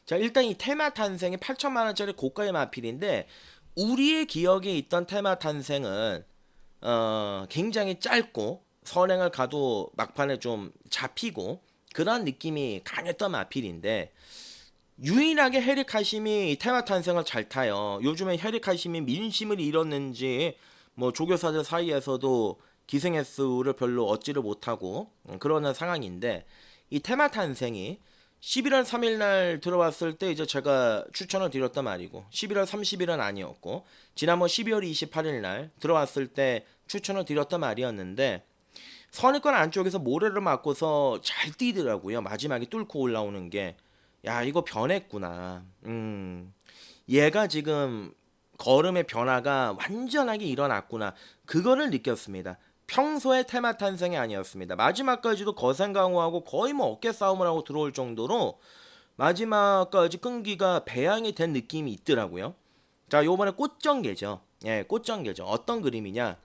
자, 일단 이 테마 탄생이 8천만원짜리 고가의 마필인데 우리의 기억에 있던 테마 탄생은 굉장히 짧고 선행을 가도 막판에 좀 잡히고 그런 느낌이 강했던 마필인데, 유일하게 헤릭 하심이 테마 탄생을 잘 타요. 요즘에 헤릭 하심이 민심을 잃었는지 뭐 조교사들 사이에서도 기생 횟수를 별로 얻지를 못하고 그러는 상황인데, 이 테마 탄생이 11월 3일 날 들어왔을 때 이제 제가 추천을 드렸단 말이고, 11월 30일은 아니었고 지난번 12월 28일 날 들어왔을 때 추천을 드렸단 말이었는데, 선입권 안쪽에서 모래를 맞고서 잘 뛰더라고요. 마지막에 뚫고 올라오는 게, 야, 이거 변했구나. 얘가 지금 걸음의 변화가 완전하게 일어났구나. 그거를 느꼈습니다. 평소의 테마 탄생이 아니었습니다. 마지막까지도 거센강호하고 거의 뭐 어깨 싸움을 하고 들어올 정도로 마지막까지 끈기가 배양이 된 느낌이 있더라고요. 자, 요번에 꽃전개죠. 예, 꽃전개죠. 어떤 그림이냐?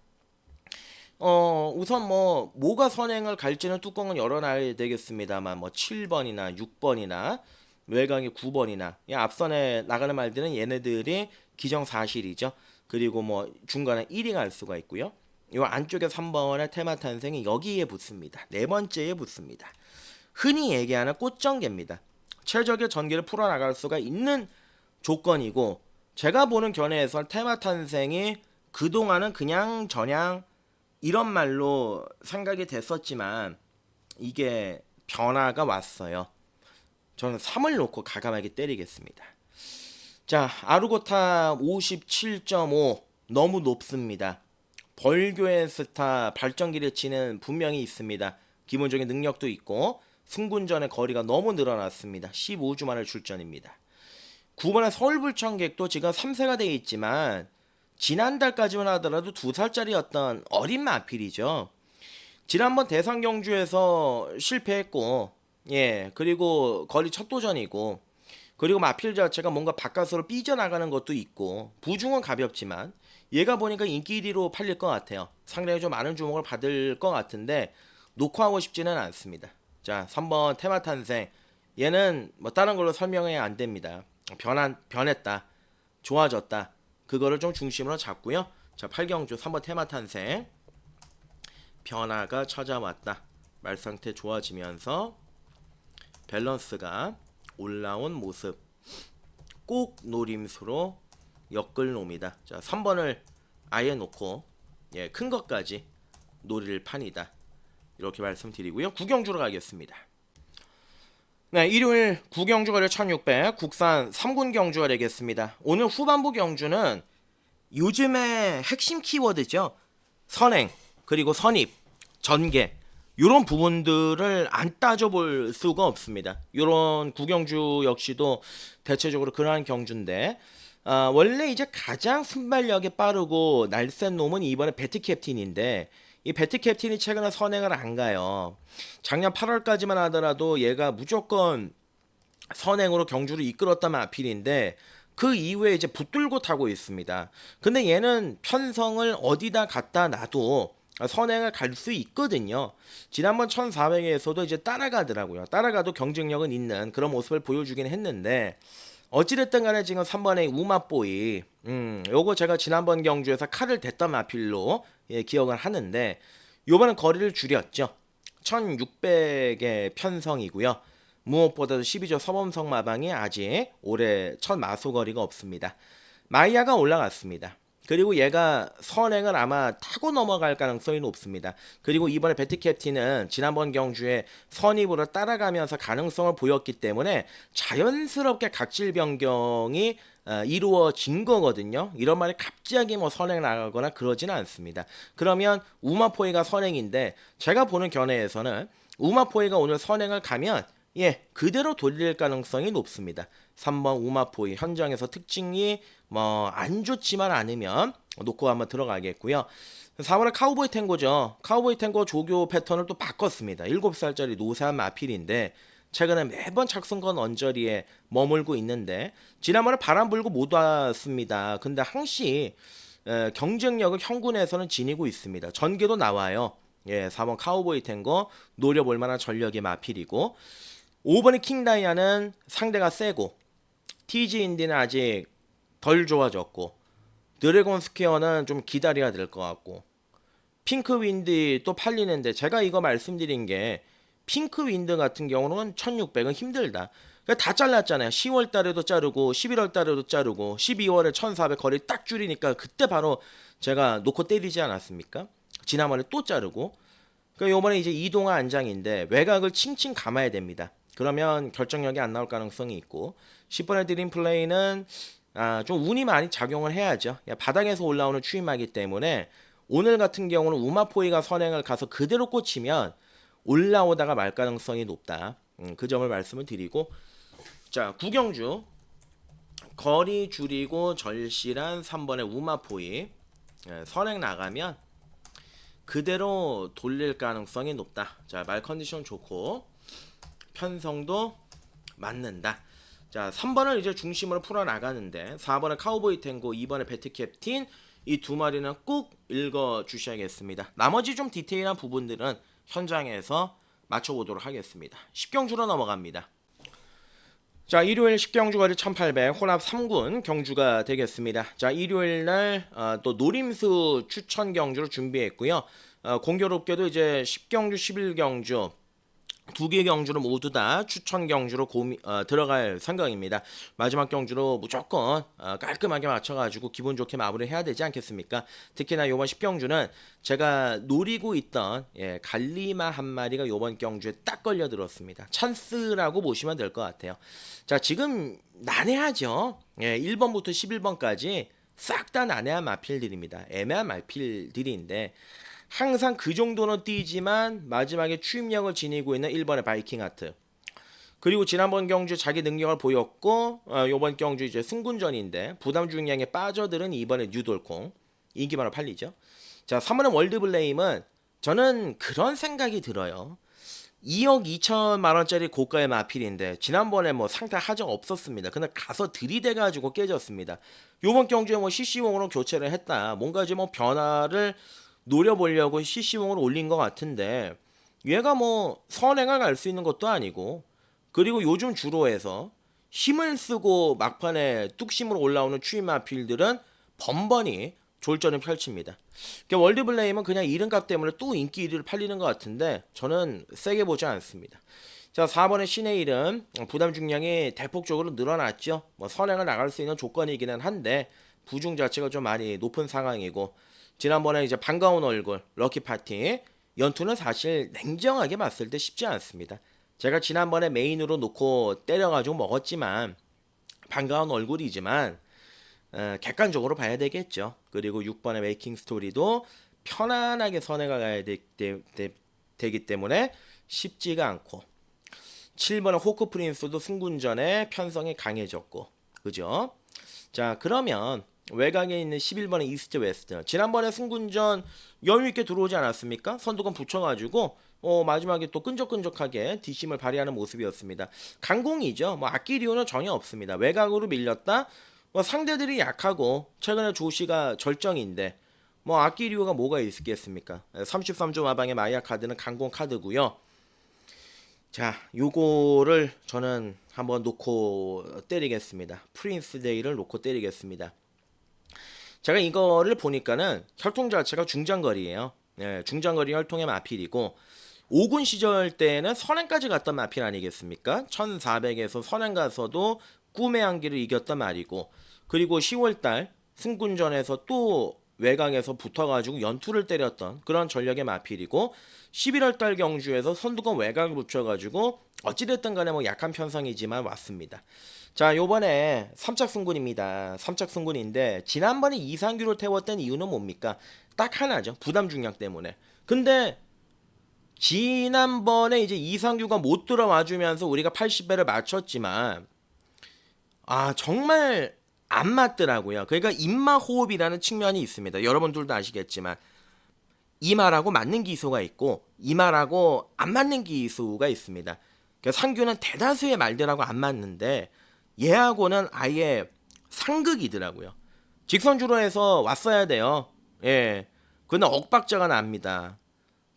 우선 뭐가 선행을 갈지는 뚜껑은 열어놔야 되겠습니다만, 뭐 7번이나 6번이나 외곽이 9번이나 앞선에 나가는 말들은 얘네들이 기정사실이죠. 그리고 뭐 중간에 1이 갈 수가 있고요. 요 안쪽에 3번의 테마 탄생이 여기에 붙습니다. 네 번째에 붙습니다. 흔히 얘기하는 꽃전개입니다. 최적의 전개를 풀어나갈 수가 있는 조건이고, 제가 보는 견해에서 테마 탄생이 그동안은 그냥 저냥 이런 말로 생각이 됐었지만 이게 변화가 왔어요. 저는 3을 놓고 가감하게 때리겠습니다. 자, 아르고타 57.5 너무 높습니다. 벌교의 스타 발전 기대치는 분명히 있습니다. 기본적인 능력도 있고 승군전의 거리가 너무 늘어났습니다. 15주 만에 출전입니다. 9번의 서울불청객도 지금 3세가 되어 있지만 지난달까지만 하더라도 2살짜리였던 어린 마필이죠. 지난번 대선 경주에서 실패했고, 예, 그리고 거리 첫 도전이고, 그리고 마필 자체가 뭔가 바깥으로 삐져나가는 것도 있고, 부중은 가볍지만 얘가 보니까 인기 1위로 팔릴 것 같아요. 상당히 좀 많은 주목을 받을 것 같은데 놓고 싶지는 않습니다. 자, 3번 테마 탄생, 얘는 뭐 다른 걸로 설명해야 안 됩니다. 변했다, 좋아졌다, 그거를 좀 중심으로 잡고요. 자, 8경주 3번 테마 탄생, 변화가 찾아왔다, 말상태 좋아지면서 밸런스가 올라온 모습, 꼭 노림수로 엮을 놈이다. 자, 3번을 아예 놓고, 예, 큰 것까지 노릴 판이다, 이렇게 말씀드리고요. 구경주로 가겠습니다. 네, 일요일 구경주 거래 1600 국산 3군 경주가 되겠습니다. 오늘 후반부 경주는 요즘의 핵심 키워드죠. 선행, 그리고 선입, 전개, 이런 부분들을 안 따져볼 수가 없습니다. 이런 구경주 역시도 대체적으로 그러한 경주인데, 원래 이제 가장 순발력이 빠르고 날쌘 놈은 이번에 배트 캡틴인데, 이 배트 캡틴이 최근에 선행을 안 가요. 작년 8월까지만 하더라도 얘가 무조건 선행으로 경주를 이끌었던 마필인데 그 이후에 이제 붙들고 타고 있습니다. 근데 얘는 편성을 어디다 갖다 놔도 선행을 갈 수 있거든요. 지난번 1400에서도 이제 따라가더라고요. 따라가도 경쟁력은 있는 그런 모습을 보여주긴 했는데 어찌됐든 간에 지금 3번의 우마보이 요거 제가 지난번 경주에서 칼을 댔던 마필로 기억을 하는데 요번엔 거리를 줄였죠. 1600의 편성이고요. 무엇보다도 12조 서범석 마방이 아직 올해 첫 마소거리가 없습니다. 마이야가 올라갔습니다. 그리고 얘가 선행을 아마 타고 넘어갈 가능성이 높습니다. 그리고 이번에 배트캡틴은 지난번 경주에 선입으로 따라가면서 가능성을 보였기 때문에 자연스럽게 각질 변경이 이루어진 거거든요. 이런 말이 갑자기 뭐 선행 나가거나 그러지는 않습니다. 그러면 우마포이가 선행인데 제가 보는 견해에서는 우마포이가 오늘 선행을 가면 그대로 돌릴 가능성이 높습니다. 3번 우마포이 현장에서 특징이 뭐 안 좋지만 않으면 놓고 한번 들어가겠고요. 4번은 카우보이 탱고죠. 카우보이 탱고 조교 패턴을 또 바꿨습니다. 7살짜리 노세한 마필인데 최근에 매번 착승건 언저리에 머물고 있는데 지난번에 바람 불고 못 왔습니다. 근데 항시 경쟁력을 형군에서는 지니고 있습니다. 전개도 나와요. 4번 카우보이 탱고 노려볼 만한 전력의 마필이고 5번의 킹다이아는 상대가 세고 TG 인디는 아직 덜 좋아졌고 드래곤 스퀘어는 좀 기다려야 될 것 같고 핑크 윈드 또 팔리는데 제가 이거 말씀드린 게 핑크 윈드 같은 경우는 1600은 힘들다. 그러니까 다 잘랐잖아요. 10월 달에도 자르고 11월 달에도 자르고 12월에 1400 거리 딱 줄이니까 그때 바로 제가 놓고 때리지 않았습니까? 지난번에 또 자르고 그러니까 요번에 이제 이동화 안장인데 외곽을 칭칭 감아야 됩니다. 그러면 결정력이 안 나올 가능성이 있고 10번의 드림 플레이는 좀 운이 많이 작용을 해야죠. 바닥에서 올라오는 추임하기 때문에 오늘 같은 경우는 우마포이가 선행을 가서 그대로 꽂히면 올라오다가 말 가능성이 높다. 그 점을 말씀을 드리고 자 구경주 거리 줄이고 절실한 3번의 우마포이 선행 나가면 그대로 돌릴 가능성이 높다. 자 말 컨디션 좋고 편성도 맞는다. 자 3번을 이제 중심으로 풀어나가는데 4번의 카우보이 탱고 2번의 배트캡틴 이 두 마리는 꼭 읽어주셔야겠습니다. 나머지 좀 디테일한 부분들은 현장에서 맞춰보도록 하겠습니다. 10경주로 넘어갑니다. 자 일요일 10경주 거리 1800 혼합 3군 경주가 되겠습니다. 자 일요일날 또 노림수 추천 경주로 준비했고요. 공교롭게도 이제 10경주 11경주 두 개 경주를 모두 다 추천 경주로 들어갈 생각입니다. 마지막 경주로 무조건 깔끔하게 맞춰가지고 기분 좋게 마무리해야 되지 않겠습니까? 특히나 이번 10경주는 제가 노리고 있던 갈리마 한 마리가 이번 경주에 딱 걸려들었습니다. 찬스라고 보시면 될 것 같아요. 자 지금 난해하죠. 1번부터 11번까지 싹 다 난해한 마필들입니다. 애매한 마필들인데 항상 그 정도는 뛰지만 마지막에 추임력을 지니고 있는 1번의 바이킹 하트. 그리고 지난번 경주 자기 능력을 보였고 이번 경주 이제 승군전인데 부담 중량에 빠져들은 2번의 뉴돌콩. 인기만으로 팔리죠. 자 3번의 월드블레임은 저는 그런 생각이 들어요. 2억 2천만 원짜리 고가의 마필인데 지난번에 뭐 상태 하적 없었습니다. 근데 가서 들이대가지고 깨졌습니다. 요번 경주에 뭐 CC용으로 교체를 했다. 뭔가 이제 뭐 변화를 노려보려고 CC용으로 올린 것 같은데 얘가 뭐 선행을 갈 수 있는 것도 아니고 그리고 요즘 주로 해서 힘을 쓰고 막판에 뚝심으로 올라오는 추임 마필들은 번번이 졸전을 펼칩니다. 그러니까 월드블레임은 그냥 이름값 때문에 또 인기 1위를 팔리는 것 같은데 저는 세게 보지 않습니다. 자 4번의 신의 이름 부담 중량이 대폭적으로 늘어났죠. 뭐 선행을 나갈 수 있는 조건이기는 한데 부중 자체가 좀 많이 높은 상황이고 지난번에 이제 반가운 얼굴 럭키 파티 연투는 사실 냉정하게 봤을 때 쉽지 않습니다. 제가 지난번에 메인으로 놓고 때려가지고 먹었지만 반가운 얼굴이지만 객관적으로 봐야 되겠죠. 그리고 6번의 메이킹 스토리도 편안하게 선회가 가야 되기 때문에 쉽지가 않고 7번의 호크 프린스도 승군전에 편성이 강해졌고 그죠? 자 그러면 외곽에 있는 11번의 이스트 웨스트 지난번에 승군전 여유있게 들어오지 않았습니까? 선두권 붙여가지고 마지막에 또 끈적끈적하게 뒷심을 발휘하는 모습이었습니다. 강공이죠. 뭐 아낄 이유는 전혀 없습니다. 외곽으로 밀렸다. 상대들이 약하고 최근에 조시가 절정인데 뭐 아낄 이유가 뭐가 있겠습니까? 33조 마방의 마이아 카드는 강공 카드고요. 자, 요거를 저는 한번 놓고 때리겠습니다. 프린스 데이를 놓고 때리겠습니다. 제가 이거를 보니까는 혈통 자체가 중장거리예요. 예, 중장거리 혈통의 마필이고 5군 시절 때는 선행까지 갔던 마필 아니겠습니까? 1400에서 선행 가서도 꿈의 한기를 이겼단 말이고, 그리고 10월달 승군전에서 또 외곽에서 붙어가지고 연투를 때렸던 그런 전력의 마필이고, 11월달 경주에서 선두권 외곽을 붙여가지고 어찌됐든 간에 뭐 약한 편성이지만 왔습니다. 자, 요번에 3착 승군입니다. 3착 승군인데 지난번에 이상규를 태웠던 이유는 뭡니까? 딱 하나죠. 부담 중량 때문에. 근데 지난번에 이제 이상규가 못 들어와주면서 우리가 80배를 맞췄지만 정말 안 맞더라고요. 그러니까 임마호흡이라는 측면이 있습니다. 여러분들도 아시겠지만 이마라고 맞는 기수가 있고 이마라고 안 맞는 기수가 있습니다. 그러니까 상규는 대다수의 말들하고 안 맞는데 얘하고는 아예 상극이더라고요. 직선주로 해서 왔어야 돼요. 예. 근데 억박자가 납니다.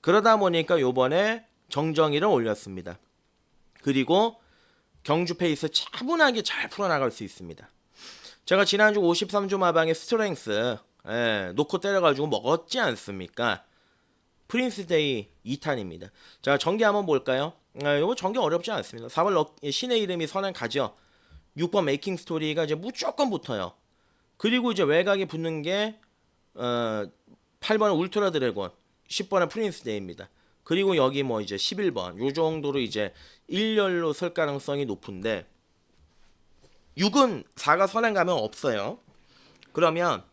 그러다 보니까 요번에 정정이를 올렸습니다. 그리고 경주 페이스 차분하게 잘 풀어나갈 수 있습니다. 제가 지난주 53조 마방의 스트렝스 놓고 때려가지고 먹었지 않습니까? 프린스데이 2탄입니다. 자, 전개 한번 볼까요? 이거 전개 어렵지 않습니다. 4번 신의 이름이 선행 가죠. 6번 메이킹 스토리가 이제 무조건 붙어요. 그리고 이제 외곽에 붙는 게 8번은 울트라 드래곤, 10번은 프린스데이입니다. 그리고 여기 뭐 이제 11번 요 정도로 이제 일렬로 설 가능성이 높은데 6은 4가 선행 가면 없어요. 그러면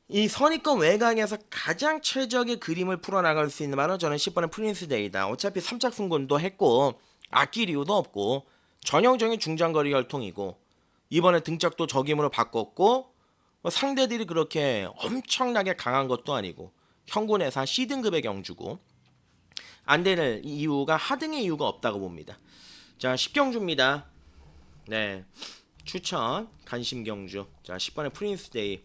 이 선입권 외곽에서 가장 최적의 그림을 풀어나갈 수 있는 말은 저는 10번의 프린스데이다. 어차피 3착 승군도 했고 아낄 이유도 없고 전형적인 중장거리 혈통이고 이번에 등짝도 적임으로 바꿨고 상대들이 그렇게 엄청나게 강한 것도 아니고 형군에서 한 C등급의 경주고 안 되는 이유가 하등의 이유가 없다고 봅니다. 자, 10경주입니다. 네, 추천 간심경주. 자, 10번의 프린스데이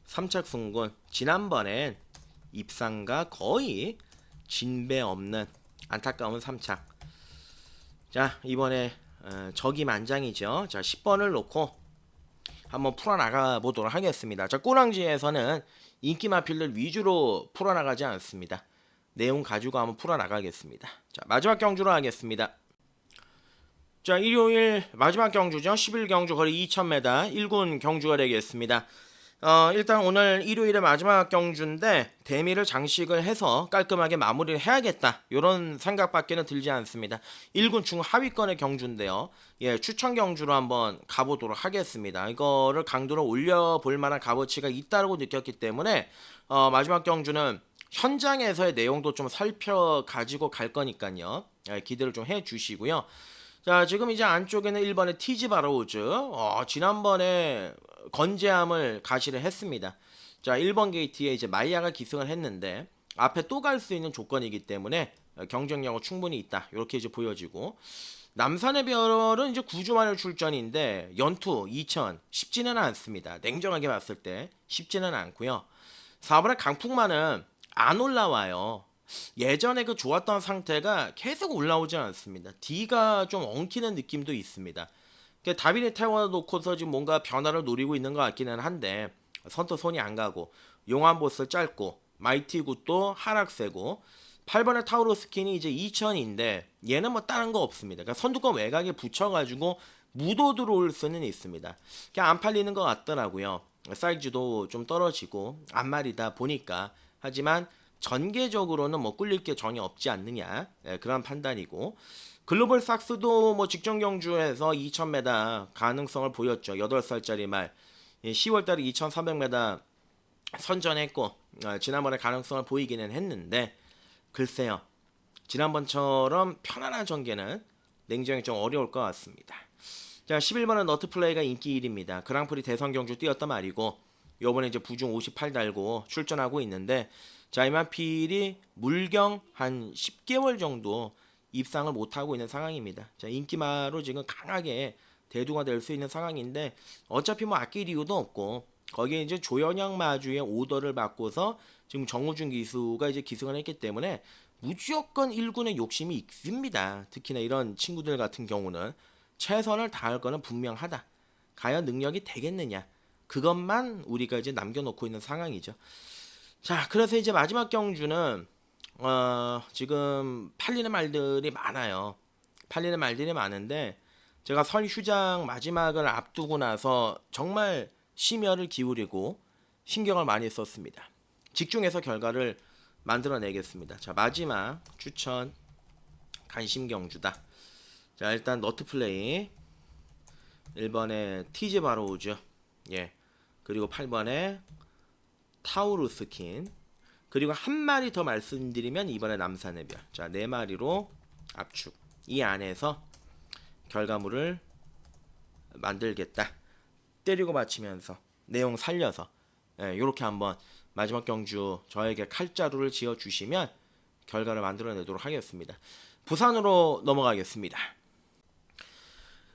3착 승군. 지난번엔 입상과 거의 진배 없는 안타까운 3착. 자, 이번에 적이 만장이죠. 자, 10번을 놓고 한번 풀어나가 보도록 하겠습니다. 자, 꼬랑지에서는 인기 마필들 위주로 풀어나가지 않습니다. 내용 가지고 한번 풀어나가겠습니다. 자, 마지막 경주로 하겠습니다. 자, 일요일 마지막 경주죠. 11경주 거리 2000m 1군 경주가 되겠습니다. 일단 오늘 일요일의 마지막 경주인데 대미를 장식을 해서 깔끔하게 마무리를 해야겠다 이런 생각밖에는 들지 않습니다. 1군 중하위권의 경주인데요. 예, 추천 경주로 한번 가보도록 하겠습니다. 이거를 강도를 올려볼 만한 값어치가 있다고 느꼈기 때문에 마지막 경주는 현장에서의 내용도 좀 살펴 가지고 갈 거니까요. 예, 기대를 좀 해주시고요. 자, 지금 이제 안쪽에는 1번의 티지 바로우즈 지난번에 건재함을 가시를 했습니다. 자, 1번 게이트에 이제 마이야가 기승을 했는데 앞에 또 갈 수 있는 조건이기 때문에 경쟁력은 충분히 있다. 이렇게 이제 보여지고 남산의 별은 이제 9주 만에 출전인데 연투 2000 쉽지는 않습니다. 냉정하게 봤을 때 쉽지는 않고요. 4번의 강풍만은 안 올라와요. 예전에 그 좋았던 상태가 계속 올라오지 않습니다. D가 좀 엉키는 느낌도 있습니다. 다빈이 태워놓고서 지금 뭔가 변화를 노리고 있는 것 같기는 한데 선뜻 손이 안 가고 용암보스 짧고 마이티 굿도 하락세고 8번의 타우로 스킨이 이제 2000인데 얘는 뭐 다른 거 없습니다. 그러니까 선두권 외곽에 붙여가지고 묻어 들어올 수는 있습니다. 그냥 안 팔리는 것 같더라고요. 사이즈도 좀 떨어지고 앞말이다 보니까 하지만 전개적으로는 뭐 꿀릴 게 전혀 없지 않느냐 그런 판단이고 글로벌 삭스도 뭐 직전 경주에서 2000m 가능성을 보였죠. 8살짜리 말 10월달에 2300m 선전했고 지난번에 가능성을 보이기는 했는데 글쎄요. 지난번처럼 편안한 전개는 냉정히 좀 어려울 것 같습니다. 자, 11번은 너트플레이가 인기 1위입니다. 그랑프리 대선 경주 뛰었단 말이고 요번에 이제 부중 58 달고 출전하고 있는데 자, 이만필이 물경 한 10개월 정도 입상을 못하고 있는 상황입니다. 자, 인기마로 지금 강하게 대두가 될 수 있는 상황인데 어차피 뭐 아낄 이유도 없고 거기에 이제 조현영 마주의 오더를 받고서 지금 정우준 기수가 이제 기승을 했기 때문에 무조건 1군에 욕심이 있습니다. 특히나 이런 친구들 같은 경우는 최선을 다할 거는 분명하다. 과연 능력이 되겠느냐? 그것만 우리가 이제 남겨놓고 있는 상황이죠. 자, 그래서 이제 마지막 경주는 지금 팔리는 말들이 많아요. 팔리는 말들이 많은데 제가 설 휴장 마지막을 앞두고 나서 정말 심혈을 기울이고 신경을 많이 썼습니다. 집중해서 결과를 만들어내겠습니다. 자, 마지막 추천 간심 경주다. 자, 일단 너트 플레이 1번에 티즈 바로우즈, 예, 그리고 8번에 타우루스킨, 그리고 한 마리 더 말씀드리면 이번에 남산의 별. 자, 4마리로 압축. 이 안에서 결과물을 만들겠다. 때리고 맞히면서 내용 살려서, 예, 요렇게 한번 마지막 경주 저에게 칼자루를 지어 주시면 결과를 만들어내도록 하겠습니다. 부산으로 넘어가겠습니다.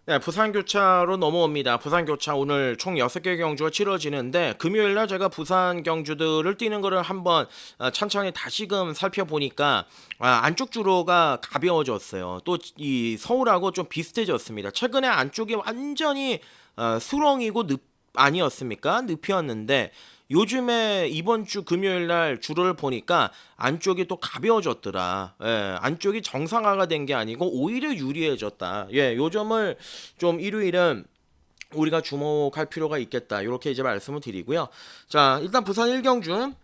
네, 부산 교차로 넘어옵니다. 부산 교차 오늘 총 6개 경주가 치러지는데 금요일날 제가 부산 경주들을 뛰는 거를 한번 천천히 다시금 살펴보니까 안쪽 주로가 가벼워졌어요. 또 이 서울하고 좀 비슷해졌습니다. 최근에 안쪽이 완전히 수렁이고 아니었습니까? 늪이었는데 요즘에 이번 주 금요일 날 주로를 보니까 안쪽이 또 가벼워졌더라. 예, 안쪽이 정상화가 된 게 아니고 오히려 유리해졌다. 예, 요 점을 좀 일요일은 우리가 주목할 필요가 있겠다. 이렇게 이제 말씀을 드리고요. 자, 일단 부산 1경주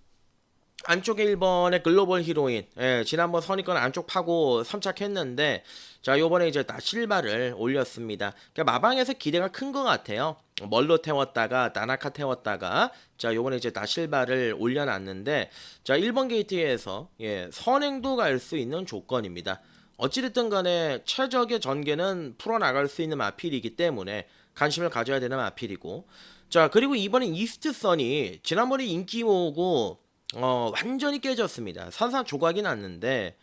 안쪽에 1번의 글로벌 히로인, 예, 지난번 선입권 안쪽 파고 3착했는데 자, 요번에 이제 나실바를 올렸습니다. 그러니까 마방에서 기대가 큰 것 같아요. 멀로 태웠다가 나나카 태웠다가 자, 요번에 이제 나실바를 올려놨는데 자, 1번 게이트에서, 예, 선행도 갈 수 있는 조건입니다. 어찌됐든 간에 최적의 전개는 풀어나갈 수 있는 마필이기 때문에 관심을 가져야 되는 마필이고, 자, 그리고 이번에 이스트선이 지난번에 인기 모으고 완전히 깨졌습니다. 산산조각이 났는데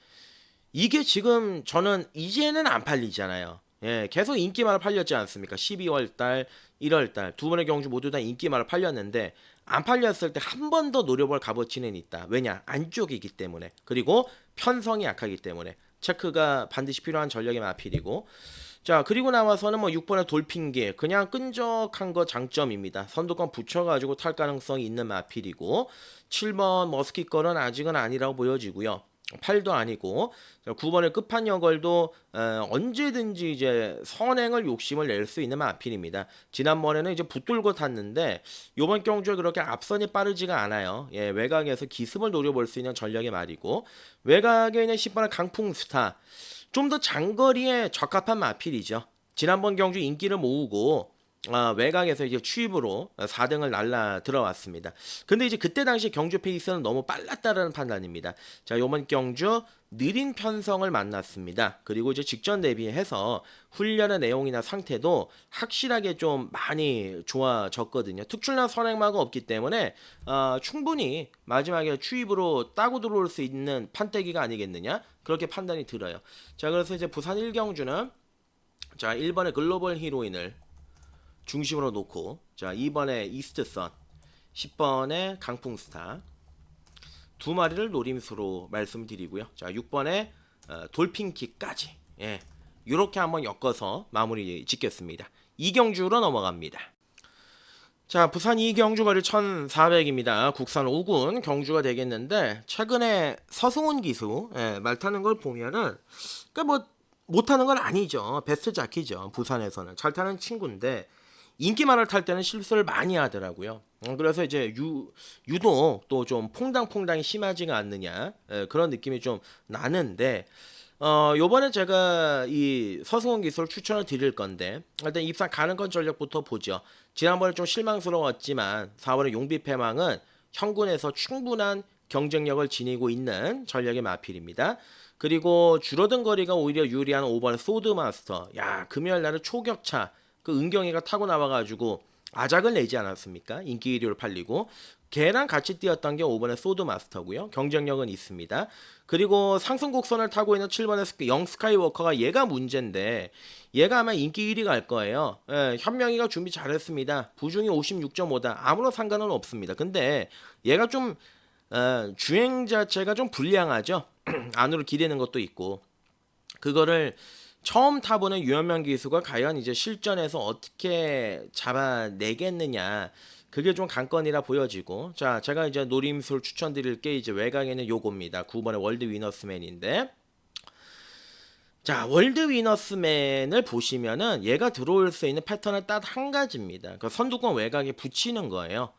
이게 지금 저는 이제는 안 팔리잖아요. 예, 계속 인기말로 팔렸지 않습니까? 12월달, 1월달 두 번의 경주 모두 다 인기말로 팔렸는데 안 팔렸을 때 한 번 더 노려볼 값어치는 있다. 왜냐? 안쪽이기 때문에. 그리고 편성이 약하기 때문에 체크가 반드시 필요한 전력의 마필이고, 자, 그리고 나와서는 뭐 6번의 돌핀기 그냥 끈적한 거 장점입니다. 선두권 붙여가지고 탈 가능성이 있는 마필이고, 7번 머스킷 걸은 아직은 아니라고 보여지고요. 8도 아니고, 9번의 끝판여걸도 언제든지 이제 선행을 욕심을 낼 수 있는 마필입니다. 지난번에는 이제 붙들고 탔는데 요번 경주에 그렇게 앞선이 빠르지가 않아요. 예, 외곽에서 기습을 노려볼 수 있는 전력의 말이고, 외곽에 있는 10번의 강풍스타 좀 더 장거리에 적합한 마필이죠. 지난번 경주 인기를 모으고 외곽에서 이제 추입으로 4등을 날라 들어왔습니다. 근데 이제 그때 당시 경주 페이스는 너무 빨랐다는 판단입니다. 자, 요번 경주 느린 편성을 만났습니다. 그리고 이제 직전 대비해서 훈련의 내용이나 상태도 확실하게 좀 많이 좋아졌거든요. 특출난 선행마가 없기 때문에 충분히 마지막에 추입으로 따고 들어올 수 있는 판때기가 아니겠느냐, 그렇게 판단이 들어요. 자, 그래서 이제 부산 1경주는 자, 1번의 글로벌 히로인을 중심으로 놓고, 자, 2번에 이스트선, 10번에 강풍스타 두 마리를 노림수로 말씀드리고요. 자, 6번에 돌핀킥까지, 예, 이렇게 한번 엮어서 마무리 짓겠습니다. 2경주로 넘어갑니다. 자, 부산 2경주 거리 1400입니다. 국산 5군 경주가 되겠는데 최근에 서승훈 기수, 예, 말 타는 걸 보면은 그러니까 뭐 못하는 건 아니죠. 베스트 자키죠. 부산에서는 잘 타는 친구인데 인기말을 탈 때는 실수를 많이 하더라고요. 그래서 이제 유독 또 좀 퐁당퐁당이 심하지가 않느냐, 그런 느낌이 좀 나는데 요번에 제가 이 서승훈 기술 추천을 드릴 건데 일단 입상 가능권 전력부터 보죠. 지난번에 좀 실망스러웠지만 4월의 용비패망은 현군에서 충분한 경쟁력을 지니고 있는 전력의 마필입니다. 그리고 줄어든 거리가 오히려 유리한 5번의 소드마스터. 야, 금요일 날은 초격차 그 은경이가 타고 나와가지고 아작을 내지 않았습니까? 인기 1위로 팔리고 걔랑 같이 뛰었던 게 5번의 소드 마스터고요. 경쟁력은 있습니다. 그리고 상승 곡선을 타고 있는 7번의 영 스카이워커가 얘가 문제인데 얘가 아마 인기 1위 갈 거예요. 예, 현명이가 준비 잘했습니다. 부중이 56.5다. 아무런 상관은 없습니다. 근데 얘가 좀 주행 자체가 좀 불량하죠. 안으로 기대는 것도 있고 그거를 처음 타보는 유현명 기수가 과연 이제 실전에서 어떻게 잡아내겠느냐 그게 좀 관건이라 보여지고 자 제가 이제 노림수를 추천드릴 게 이제 외곽에는 요겁니다. 9번의 월드 위너스맨인데 자 월드 위너스맨을 보시면은 얘가 들어올 수 있는 패턴은 딱 한 가지입니다. 그 선두권 외곽에 붙이는 거예요.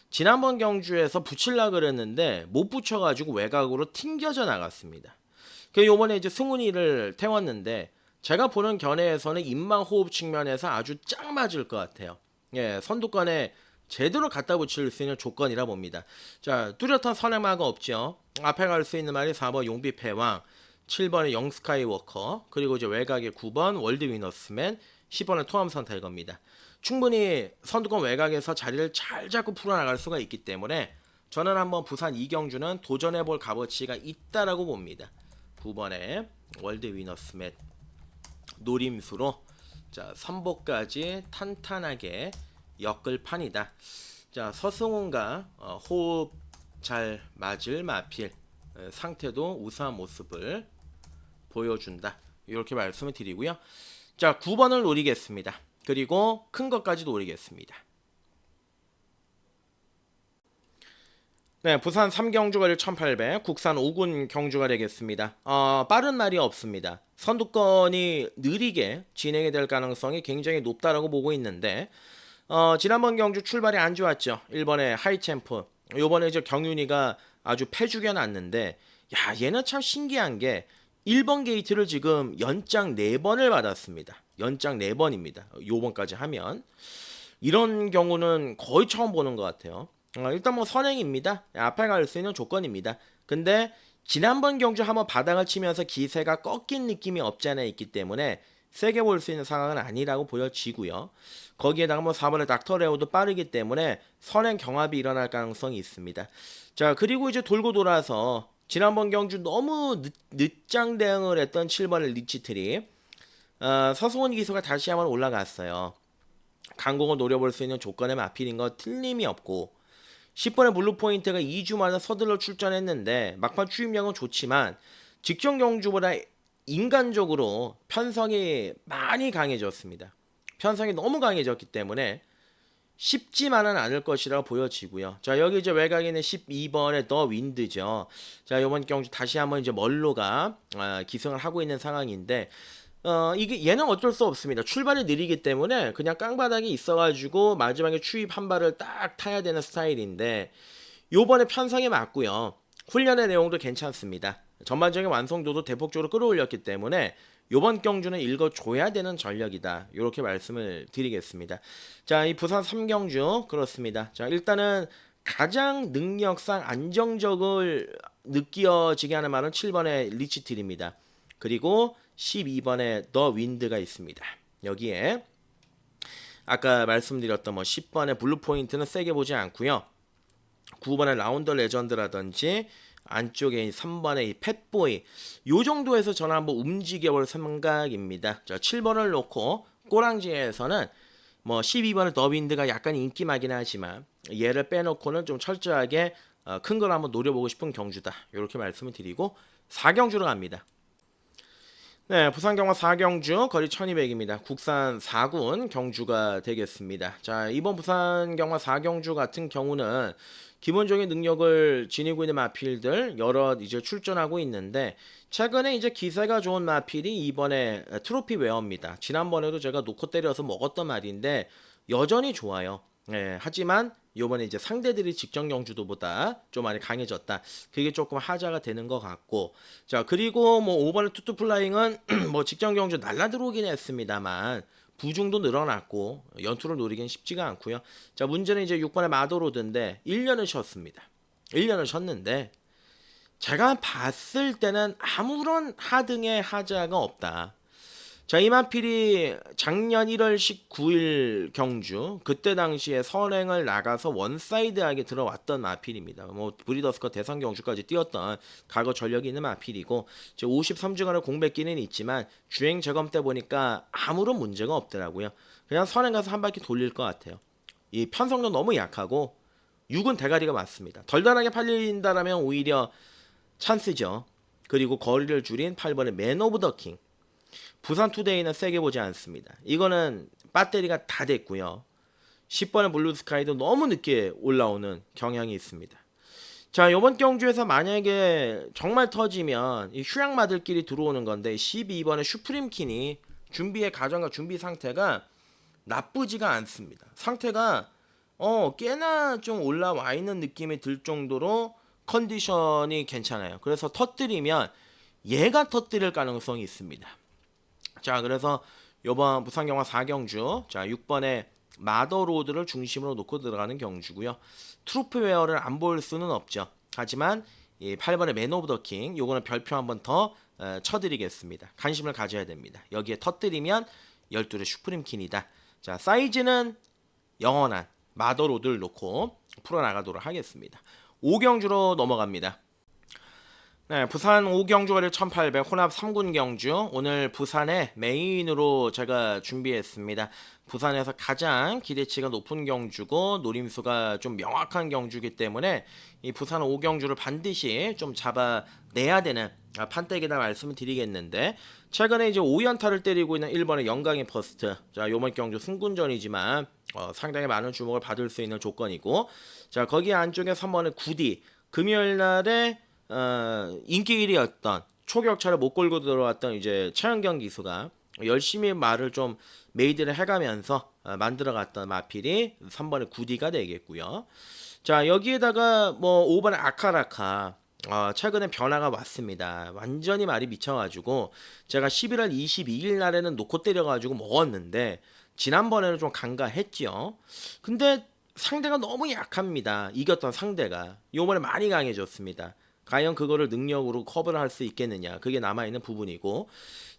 지난번 경주에서 붙일라 그랬는데 못 붙여가지고 외곽으로 튕겨져 나갔습니다. 그 요번에 이제 승훈이를 태웠는데 제가 보는 견해에서는 인망 호흡 측면에서 아주 짱 맞을 것 같아요. 예, 선두권에 제대로 갖다 붙일 수 있는 조건이라 봅니다. 자, 뚜렷한 선행마가 없죠. 앞에 갈 수 있는 말이 4번 용비 패왕, 7번의 영 스카이워커, 그리고 이제 외곽의 9번 월드 위너스맨, 10번의 토암선 타이거입니다. 충분히 선두권 외곽에서 자리를 잘 잡고 풀어나갈 수가 있기 때문에 저는 한번 부산 이경주는 도전해볼 값어치가 있다라고 봅니다. 9번에 월드 위너스맨 노림수로 자 선보까지 탄탄하게 엮을 판이다. 자 서승훈과 호흡 잘 맞을 마필 상태도 우수한 모습을 보여준다. 이렇게 말씀을 드리고요. 자 9번을 노리겠습니다. 그리고 큰 것까지 노리겠습니다. 네, 부산 3경주가 1800, 국산 5군 경주가 되겠습니다. 빠른 날이 없습니다. 선두권이 느리게 진행이 될 가능성이 굉장히 높다라고 보고 있는데 지난번 경주 출발이 안 좋았죠. 1번에 하이챔프. 요번에 이제 경윤이가 아주 패죽여 놨는데 야, 얘는 참 신기한 게 1번 게이트를 지금 연장 4번을 받았습니다. 연장 4번입니다. 요번까지 하면 이런 경우는 거의 처음 보는 것 같아요. 일단 뭐 선행입니다. 앞에 갈 수 있는 조건입니다. 근데 지난번 경주 한번 바닥을 치면서 기세가 꺾인 느낌이 없지 않아 있기 때문에 세게 볼 수 있는 상황은 아니라고 보여지고요. 거기에다가 뭐 4번의 닥터레오도 빠르기 때문에 선행 경합이 일어날 가능성이 있습니다. 자 그리고 이제 돌고 돌아서 지난번 경주 너무 늦장 대응을 했던 7번의 리치트리 서승원 기수가 다시 한번 올라갔어요. 강공을 노려볼 수 있는 조건의 마필인 거 틀림이 없고 10번의 블루포인트가 2주 만에 서둘러 출전했는데 막판 추임력은 좋지만 직전 경주보다 인간적으로 편성이 많이 강해졌습니다. 편성이 너무 강해졌기 때문에 쉽지만은 않을 것이라고 보여지고요. 자 여기 이제 외곽에 있는 12번의 더 윈드죠. 자 이번 경주 다시 한번 이제 멀로가 기승을 하고 있는 상황인데 이게 얘는 어쩔 수 없습니다. 출발이 느리기 때문에 그냥 깡바닥이 있어가지고 마지막에 추입 한 발을 딱 타야 되는 스타일인데 요번에 편성에 맞고요. 훈련의 내용도 괜찮습니다. 전반적인 완성도도 대폭적으로 끌어올렸기 때문에 요번 경주는 읽어줘야 되는 전력이다. 이렇게 말씀을 드리겠습니다. 자, 이 부산 3경주 그렇습니다. 자, 일단은 가장 능력상 안정적을 느껴지게 하는 말은 7번의 리치틸입니다. 그리고 12번에 더 윈드가 있습니다. 여기에 아까 말씀드렸던 뭐 10번의 블루 포인트는 세게 보지 않고요. 9번의 라운더 레전드라든지 안쪽에 3번의 이 팻보이 요 정도에서 저는 한번 움직여볼 생각입니다. 자, 7번을 놓고 꼬랑지에서는 뭐 12번의 더 윈드가 약간 인기마긴 하지만 얘를 빼놓고는 좀 철저하게 큰 걸 한번 노려보고 싶은 경주다. 이렇게 말씀을 드리고 4경주로 갑니다. 네, 부산경마 4경주 거리 1200입니다. 국산 4군 경주가 되겠습니다. 자, 이번 부산경마 4경주 같은 경우는 기본적인 능력을 지니고 있는 마필들 여러 이제 출전하고 있는데 최근에 이제 기세가 좋은 마필이 이번에 트로피 웨어입니다. 지난번에도 제가 놓고 때려서 먹었던 말인데 여전히 좋아요. 네, 하지만 요번에 이제 상대들이 직전 경주도보다 좀 많이 강해졌다. 그게 조금 하자가 되는 것 같고. 자, 그리고 뭐 5번의 투투 플라잉은 뭐 직전 경주 날라 들어오긴 했습니다만 부중도 늘어났고 연투를 노리긴 쉽지가 않고요. 자, 문제는 이제 6번의 마도로드인데 1년을 쉬었습니다. 1년을 쉬었는데 제가 봤을 때는 아무런 하등의 하자가 없다. 자, 이 마필이 작년 1월 19일 경주 그때 당시에 선행을 나가서 원사이드하게 들어왔던 마필입니다. 뭐 브리더스컵 대선 경주까지 뛰었던 과거 전력이 있는 마필이고 53주간의 공백기는 있지만 주행 점검 때 보니까 아무런 문제가 없더라고요. 그냥 선행 가서 한 바퀴 돌릴 것 같아요. 이 편성도 너무 약하고 6은 대가리가 맞습니다. 덜덜하게 팔린다라면 오히려 찬스죠. 그리고 거리를 줄인 8번의 맨 오브 더 킹. 부산 투데이는 세게 보지 않습니다. 이거는 배터리가 다 됐고요. 10번의 블루스카이도 너무 늦게 올라오는 경향이 있습니다. 자, 이번 경주에서 만약에 정말 터지면 이 휴양마들끼리 들어오는 건데 12번의 슈프림킨이 준비의 과정과 준비 상태가 나쁘지가 않습니다. 상태가 꽤나 좀 올라와 있는 느낌이 들 정도로 컨디션이 괜찮아요. 그래서 터뜨리면 얘가 터뜨릴 가능성이 있습니다. 자, 그래서 이번 부산경마 4경주 자 6번의 마더로드를 중심으로 놓고 들어가는 경주고요. 트루프웨어를 안 보일 수는 없죠. 하지만 이 8번의 맨 오브 더 킹 요거는 별표 한번 더 쳐드리겠습니다. 관심을 가져야 됩니다. 여기에 터뜨리면 12의 슈프림킨이다. 자, 사이즈는 영원한 마더로드를 놓고 풀어나가도록 하겠습니다. 5경주로 넘어갑니다. 네, 부산 5경주거리 1800 혼합 3군 경주 오늘 부산의 메인으로 제가 준비했습니다. 부산에서 가장 기대치가 높은 경주고 노림수가 좀 명확한 경주이기 때문에 이 부산 5경주를 반드시 좀 잡아내야 되는 판때기다 말씀을 드리겠는데 최근에 이제 5연타를 때리고 있는 1번의 영광의 퍼스트 자 요번 경주 승군전이지만 상당히 많은 주목을 받을 수 있는 조건이고 자 거기 안쪽에 3번의 구디 금요일날에 인기 1위였던 초격차를 못 걸고 들어왔던 이제 최현경 기수가 열심히 말을 좀 메이드를 해가면서 만들어갔던 마필이 3번의 구디가 되겠고요. 자 여기에다가 뭐 5번의 아카라카 최근에 변화가 왔습니다. 완전히 말이 미쳐가지고 제가 11월 22일 날에는 놓고 때려가지고 먹었는데 지난번에는 좀 간과했죠. 근데 상대가 너무 약합니다. 이겼던 상대가 요번에 많이 강해졌습니다. 과연 그거를 능력으로 커버를 할 수 있겠느냐 그게 남아있는 부분이고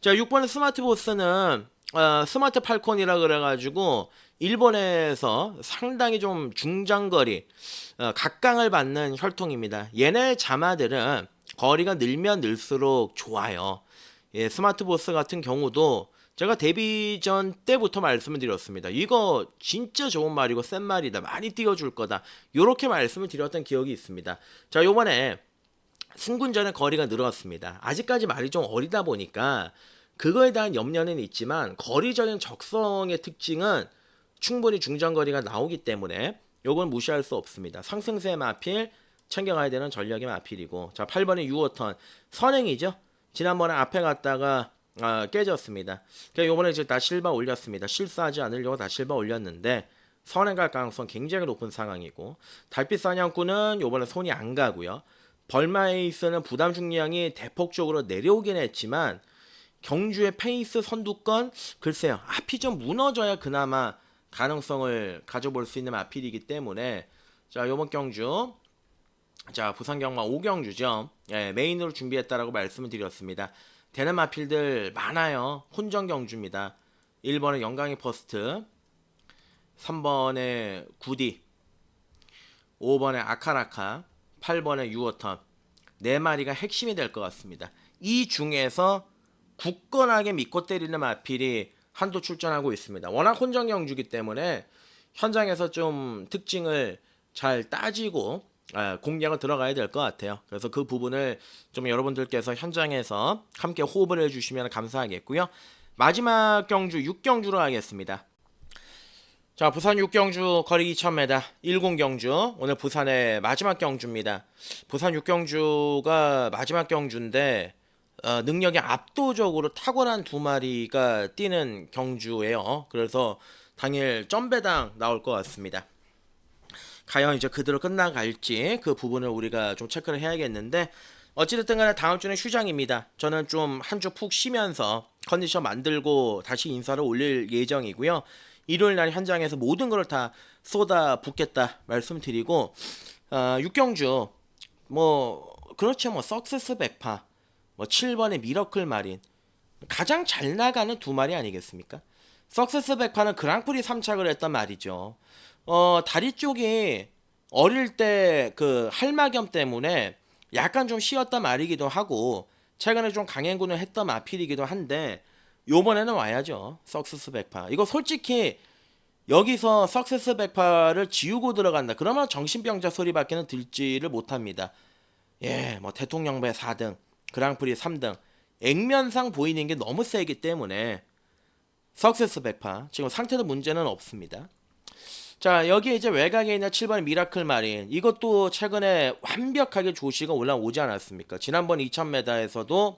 자 6번의 스마트 보스는 스마트 팔콘이라 그래가지고 일본에서 상당히 좀 중장거리 각광을 받는 혈통입니다. 얘네 자마들은 거리가 늘면 늘수록 좋아요. 예, 스마트 보스 같은 경우도 제가 데뷔전 때부터 말씀을 드렸습니다. 이거 진짜 좋은 말이고 센 말이다. 많이 띄워줄 거다. 요렇게 말씀을 드렸던 기억이 있습니다. 자 요번에 승군전의 거리가 늘었습니다. 아직까지 말이 좀 어리다 보니까 그거에 대한 염려는 있지만 거리적인 적성의 특징은 충분히 중장거리가 나오기 때문에 요건 무시할 수 없습니다. 상승세 마필 챙겨가야 되는 전략의 마필이고 자 8번의 유어턴 선행이죠. 지난번에 앞에 갔다가 깨졌습니다. 그러니까 요번에 이제 다 실바 올렸습니다. 실수하지 않으려고 다 실바 올렸는데 선행 갈 가능성 굉장히 높은 상황이고 달빛 사냥꾼은 요번에 손이 안 가고요. 벌마 에이스는 부담 중량이 대폭적으로 내려오긴 했지만 경주의 페이스 선두권 글쎄요 앞이 좀 무너져야 그나마 가능성을 가져볼 수 있는 앞필이기 때문에 자 요번 경주 자 부산경마 5경주죠 예, 메인으로 준비했다라고 말씀을 드렸습니다. 되는 마필들 많아요. 혼전 경주입니다. 1번의 영광의 퍼스트 3번의 구디 5번의 아카라카 8번의 유어턴 4마리가 핵심이 될 것 같습니다. 이 중에서 굳건하게 믿고 때리는 마필이 한도 출전하고 있습니다. 워낙 혼전 경주기 때문에 현장에서 좀 특징을 잘 따지고 공략을 들어가야 될 것 같아요. 그래서 그 부분을 좀 여러분들께서 현장에서 함께 호흡을 해주시면 감사하겠고요. 마지막 경주 6경주로 하겠습니다. 자 부산 6경주 거리 2000m 10경주 오늘 부산의 마지막 경주입니다. 부산 6경주가 마지막 경주인데 능력이 압도적으로 탁월한 2마리가 뛰는 경주예요. 그래서 당일 점배당 나올 것 같습니다. 과연 이제 그대로 끝나갈지 그 부분을 우리가 좀 체크를 해야겠는데 어찌됐든 간에 다음 주는 휴장입니다. 저는 좀 한 주 푹 쉬면서 컨디션 만들고 다시 인사를 올릴 예정이고요. 일요일 날 현장에서 모든 걸 다 쏟아 붓겠다 말씀드리고 6경주 뭐 그렇죠 뭐 석세스 백파 뭐 7번의 미러클 마린 가장 잘 나가는 두 마리 아니겠습니까? 석세스 백파는 그랑프리 3착을 했단 말이죠. 다리 쪽이 어릴 때 그 할마겸 때문에 약간 좀 쉬었단 말이기도 하고 최근에 좀 강행군을 했던 마필이기도 한데 요번에는 와야죠. 석세스 백파. 이거 솔직히 여기서 석세스 백파를 지우고 들어간다. 그러면 정신병자 소리밖에는 들지를 못합니다. 예, 뭐 대통령배 4등, 그랑프리 3등. 액면상 보이는 게 너무 세기 때문에 석세스 백파 지금 상태도 문제는 없습니다. 자, 여기에 이제 외곽에 있는 7번 미라클 마린, 이것도 최근에 완벽하게 조시가 올라오지 않았습니까? 지난번 2000m에서도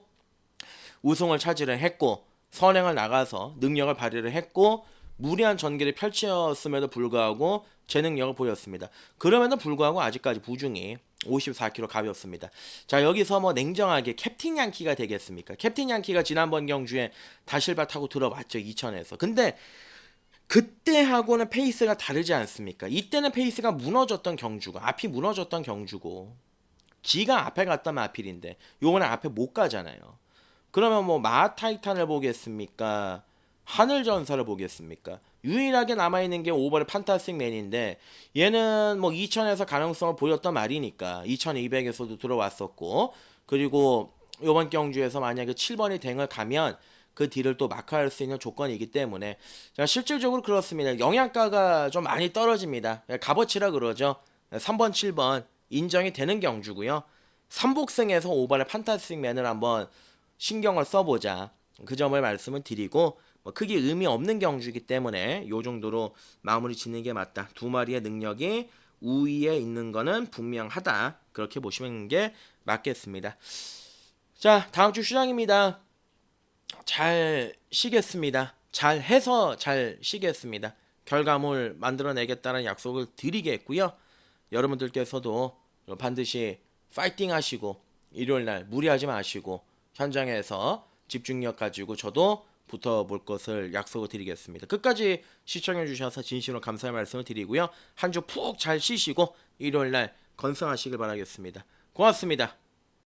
우승을 차지를 했고 선행을 나가서 능력을 발휘를 했고 무리한 전개를 펼쳤음에도 불구하고 제 능력을 보였습니다. 그럼에도 불구하고 아직까지 부중이 54kg 가볍습니다. 자, 여기서 뭐 냉정하게 캡틴 양키가 되겠습니까? 캡틴 양키가 지난번 경주에 다실바 타고 들어왔죠, 2000에서. 근데 그때하고는 페이스가 다르지 않습니까? 이때는 페이스가 무너졌던 경주가, 앞이 무너졌던 경주고 지가 앞에 갔던 마필인데 요번에 앞에 못 가잖아요. 그러면 뭐 마타이탄을 보겠습니까? 하늘전사를 보겠습니까? 유일하게 남아있는 게 오버의 판타스틱맨인데 얘는 뭐 2000에서 가능성을 보였던 말이니까 2200에서도 들어왔었고 그리고 이번 경주에서 만약에 7번이 댕을 가면 그 딜을 또 마크할 수 있는 조건이기 때문에 자, 실질적으로 그렇습니다. 영양가가 좀 많이 떨어집니다. 값어치라 그러죠. 3번 7번 인정이 되는 경주고요. 3복승에서 5번의 판타스틱맨을 한번 신경을 써보자. 그 점을 말씀을 드리고 뭐 크게 의미 없는 경주이기 때문에 요 정도로 마무리 짓는 게 맞다. 두 마리의 능력이 우위에 있는 거는 분명하다. 그렇게 보시는 게 맞겠습니다. 자, 다음 주 시장입니다. 잘 쉬겠습니다. 잘 해서 잘 쉬겠습니다. 결과물 만들어내겠다는 약속을 드리겠고요. 여러분들께서도 반드시 파이팅 하시고 일요일날 무리하지 마시고 현장에서 집중력 가지고 저도 붙어볼 것을 약속을 드리겠습니다. 끝까지 시청해 주셔서 진심으로 감사의 말씀을 드리고요. 한 주 푹 잘 쉬시고 일요일날 건승하시길 바라겠습니다. 고맙습니다.